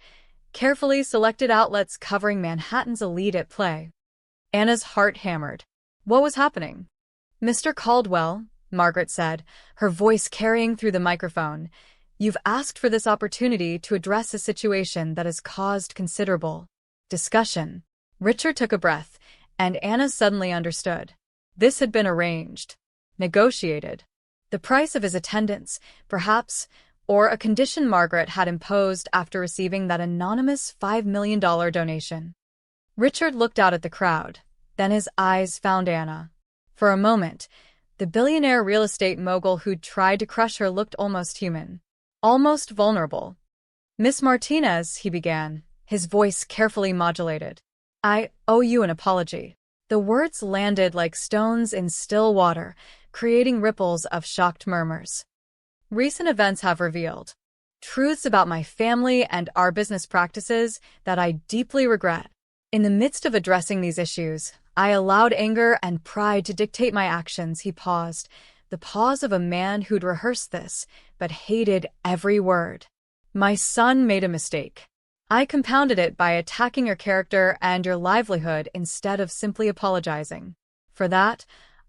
S1: carefully selected outlets covering Manhattan's elite at play. Anna's heart hammered. What was happening? Mr. Caldwell, Margaret said, her voice carrying through the microphone, you've asked for this opportunity to address a situation that has caused considerable discussion. Richard took a breath, and Anna suddenly understood. This had been arranged, negotiated. The price of his attendance, perhaps, or a condition Margaret had imposed after receiving that anonymous $5 million donation. Richard looked out at the crowd, then his eyes found Anna. For a moment, the billionaire real estate mogul who'd tried to crush her looked almost human, almost vulnerable. Miss Martinez, he began, his voice carefully modulated. I owe you an apology. The words landed like stones in still water, creating ripples of shocked murmurs. Recent events have revealed truths about my family and our business practices that I deeply regret. In the midst of addressing these issues, I allowed anger and pride to dictate my actions. He paused, the pause of a man who'd rehearsed this, but hated every word. My son made a mistake. I compounded it by attacking your character and your livelihood instead of simply apologizing. For that,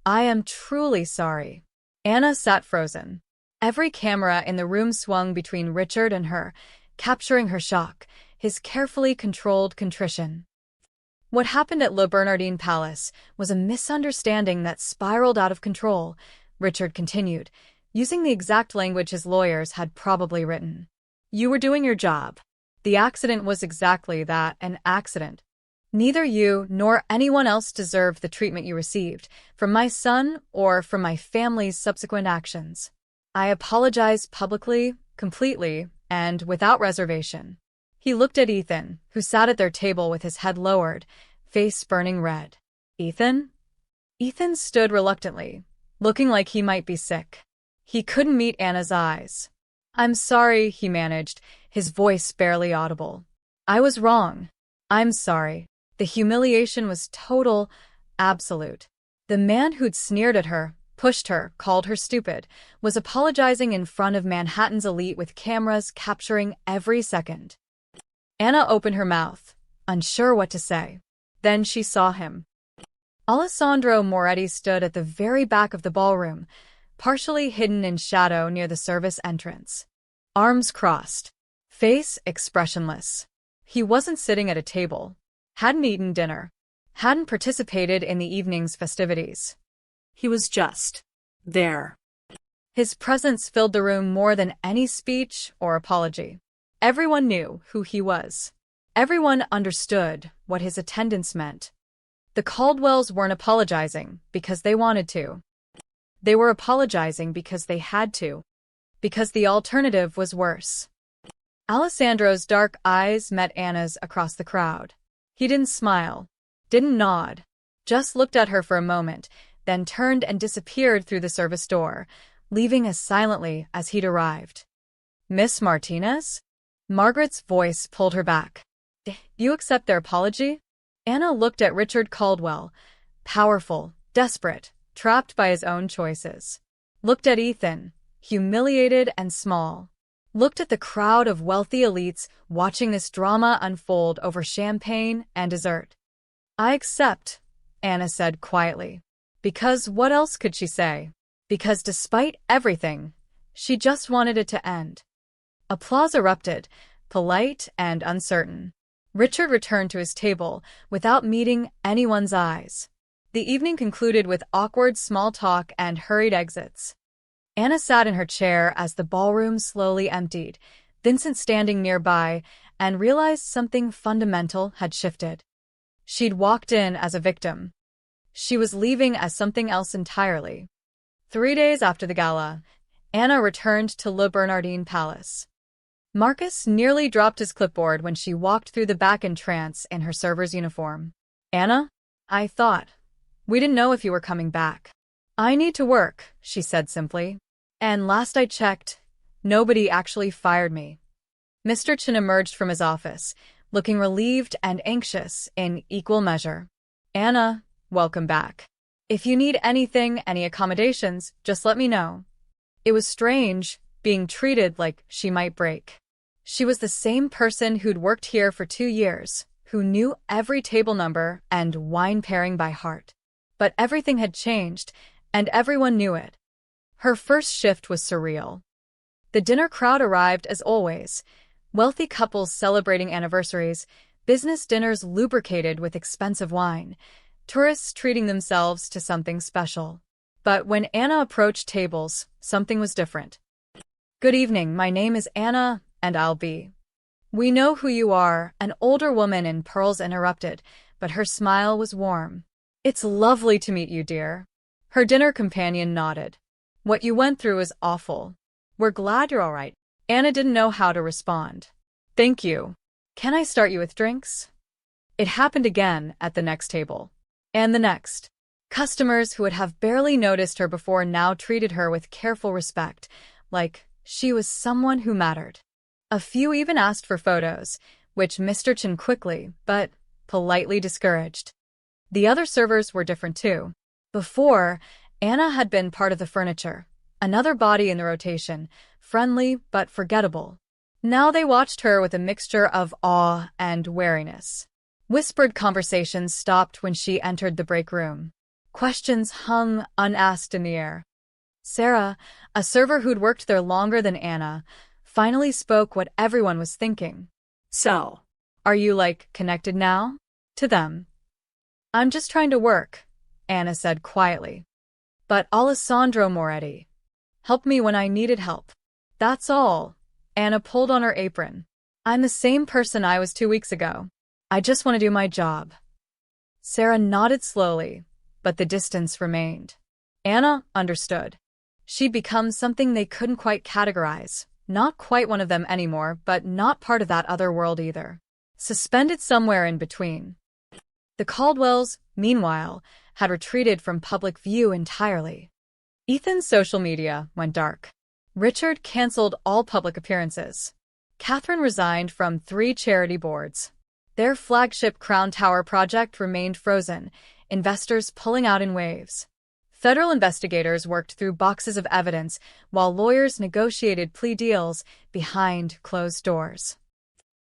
S1: I am truly sorry. Anna sat frozen. Every camera in the room swung between Richard and her, capturing her shock, his carefully controlled contrition. What happened at Le Bernardin Palace was a misunderstanding that spiraled out of control, Richard continued, using the exact language his lawyers had probably written. You were doing your job. The accident was exactly that, an accident. Neither you nor anyone else deserved the treatment you received, from my son or from my family's subsequent actions. I apologize publicly, completely, and without reservation. He looked at Ethan, who sat at their table with his head lowered, face burning red. Ethan? Ethan stood reluctantly, looking like he might be sick. He couldn't meet Anna's eyes. I'm sorry, he managed, his voice barely audible. I was wrong. I'm sorry. The humiliation was total, absolute. The man who'd sneered at her, pushed her, called her stupid, was apologizing in front of Manhattan's elite with cameras capturing every second. Anna opened her mouth, unsure what to say. Then she saw him. Alessandro Moretti stood at the very back of the ballroom, partially hidden in shadow near the service entrance. Arms crossed, face expressionless. He wasn't sitting at a table, hadn't eaten dinner, hadn't participated in the evening's festivities. He was just there. His presence filled the room more than any speech or apology. Everyone knew who he was. Everyone understood what his attendance meant. The Caldwells weren't apologizing because they wanted to. They were apologizing because they had to. Because the alternative was worse. Alessandro's dark eyes met Anna's across the crowd. He didn't smile, didn't nod, just looked at her for a moment, then turned and disappeared through the service door, leaving as silently as he'd arrived. Miss Martinez? Margaret's voice pulled her back. You accept their apology? Anna looked at Richard Caldwell, powerful, desperate, trapped by his own choices. Looked at Ethan, humiliated and small, looked at the crowd of wealthy elites watching this drama unfold over champagne and dessert. "I accept," Anna said quietly. Because what else could she say? Because despite everything, she just wanted it to end. Applause erupted, polite and uncertain. Richard returned to his table without meeting anyone's eyes. The evening concluded with awkward small talk and hurried exits. Anna sat in her chair as the ballroom slowly emptied, Vincent standing nearby, and realized something fundamental had shifted. She'd walked in as a victim. She was leaving as something else entirely. 3 days after the gala, Anna returned to Le Bernardin Palace. Marcus nearly dropped his clipboard when she walked through the back entrance in her server's uniform. "Anna? I thought. We didn't know if you were coming back." "I need to work," she said simply. "And last I checked, nobody actually fired me." Mr. Chin emerged from his office, looking relieved and anxious in equal measure. "Anna, welcome back. If you need anything, any accommodations, just let me know." It was strange, being treated like she might break. She was the same person who'd worked here for 2 years, who knew every table number and wine pairing by heart. But everything had changed, and everyone knew it. Her first shift was surreal. The dinner crowd arrived as always, wealthy couples celebrating anniversaries, business dinners lubricated with expensive wine, tourists treating themselves to something special. But when Anna approached tables, something was different. "Good evening, my name is Anna, and I'll be—" "We know who you are," an older woman in pearls interrupted, but her smile was warm. "It's lovely to meet you, dear." Her dinner companion nodded. "What you went through is awful. We're glad you're all right." Anna didn't know how to respond. "Thank you. Can I start you with drinks?" It happened again at the next table. And the next. Customers who would have barely noticed her before now treated her with careful respect, like she was someone who mattered. A few even asked for photos, which Mr. Chin quickly, but politely discouraged. The other servers were different too. Before, Anna had been part of the furniture, another body in the rotation, friendly but forgettable. Now they watched her with a mixture of awe and wariness. Whispered conversations stopped when she entered the break room. Questions hung unasked in the air. Sarah, a server who'd worked there longer than Anna, finally spoke what everyone was thinking.
S2: "So,
S1: "Are you, connected now?" To them. "I'm just trying to work," Anna said quietly. "But Alessandro Moretti helped me when I needed help. That's all." Anna pulled on her apron. "I'm the same person I was 2 weeks ago. I just want to do my job." Sarah nodded slowly, but the distance remained. Anna understood. She'd become something they couldn't quite categorize. Not quite one of them anymore, but not part of that other world either. Suspended somewhere in between. The Caldwells, meanwhile, had retreated from public view entirely. Ethan's social media went dark. Richard canceled all public appearances. Catherine resigned from 3 charity boards. Their flagship Crown Tower project remained frozen, investors pulling out in waves. Federal investigators worked through boxes of evidence while lawyers negotiated plea deals behind closed doors.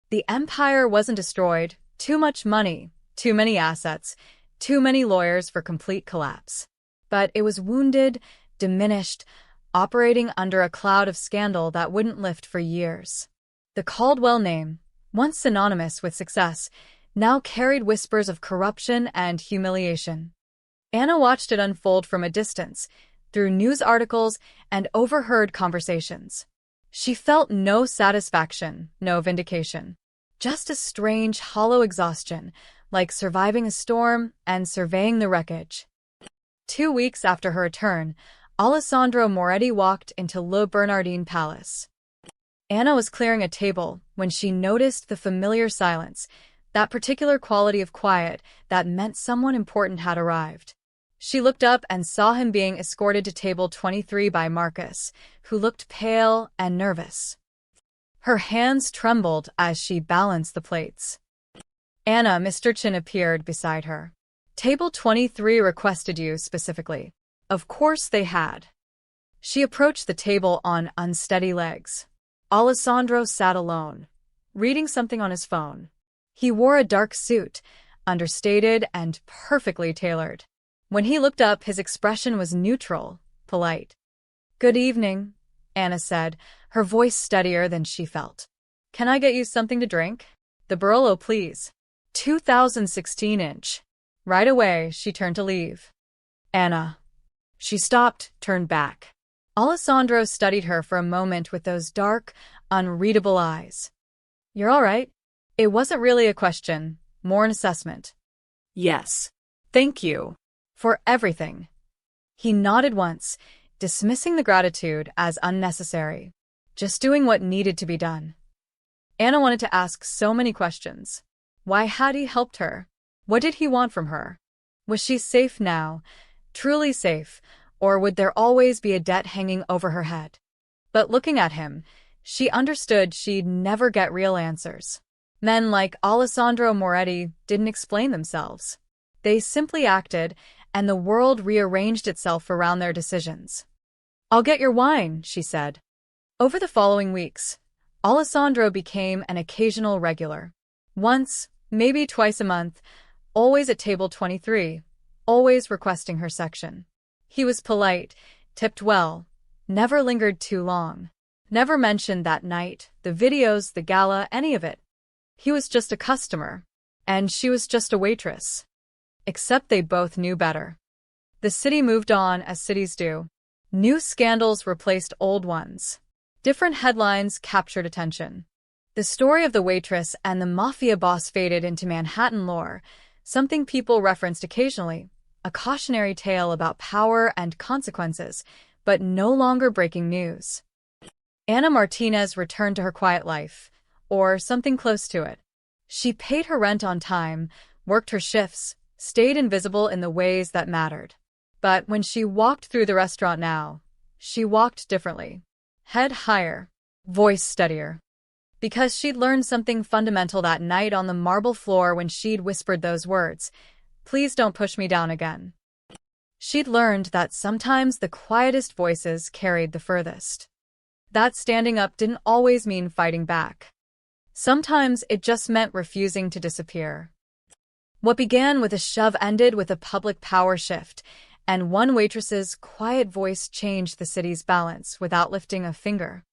S1: The empire wasn't destroyed. Too much money, too many assets, too many lawyers for complete collapse. But it was wounded, diminished, operating under a cloud of scandal that wouldn't lift for years. The Caldwell name, once synonymous with success, now carried whispers of corruption and humiliation. Anna watched it unfold from a distance, through news articles and overheard conversations. She felt no satisfaction, no vindication. Just a strange, hollow exhaustion, like surviving a storm and surveying the wreckage. 2 weeks after her return, Alessandro Moretti walked into Le Bernardin Palace. Anna was clearing a table when she noticed the familiar silence, that particular quality of quiet that meant someone important had arrived. She looked up and saw him being escorted to table 23 by Marcus, who looked pale and nervous. Her hands trembled as she balanced the plates. "Anna," Mr. Chin appeared beside her. "Table 23 requested you specifically." Of course they had. She approached the table on unsteady legs. Alessandro sat alone, reading something on his phone. He wore a dark suit, understated and perfectly tailored. When he looked up, his expression was neutral, polite. "Good evening," Anna said, her voice steadier than she felt. "Can I get you something to drink?" "The Barolo, please." 2016-inch. Right away, she turned to leave. "Anna." She stopped, turned back. Alessandro studied her for a moment with those dark, unreadable eyes. "You're all right?" It wasn't really a question, more an assessment.
S2: "Yes. Thank you."
S1: "For everything." He nodded once, dismissing the gratitude as unnecessary, just doing what needed to be done. Anna wanted to ask so many questions. Why had he helped her? What did he want from her? Was she safe now, truly safe, or would there always be a debt hanging over her head? But looking at him, she understood she'd never get real answers. Men like Alessandro Moretti didn't explain themselves. They simply acted, and the world rearranged itself around their decisions. "I'll get your wine," she said. Over the following weeks, Alessandro became an occasional regular. Once, maybe twice a month, always at table 23, always requesting her section. He was polite, tipped well, never lingered too long, never mentioned that night, the videos, the gala, any of it. He was just a customer, and she was just a waitress. Except they both knew better. The city moved on as cities do. New scandals replaced old ones. Different headlines captured attention. The story of the waitress and the Mafia boss faded into Manhattan lore, something people referenced occasionally, a cautionary tale about power and consequences, but no longer breaking news. Anna Martinez returned to her quiet life, or something close to it. She paid her rent on time, worked her shifts, stayed invisible in the ways that mattered. But when she walked through the restaurant now, she walked differently. Head higher, voice steadier. Because she'd learned something fundamental that night on the marble floor when she'd whispered those words, "Please don't push me down again." She'd learned that sometimes the quietest voices carried the furthest. That standing up didn't always mean fighting back. Sometimes it just meant refusing to disappear. What began with a shove ended with a public power shift, and one waitress's quiet voice changed the city's balance without lifting a finger.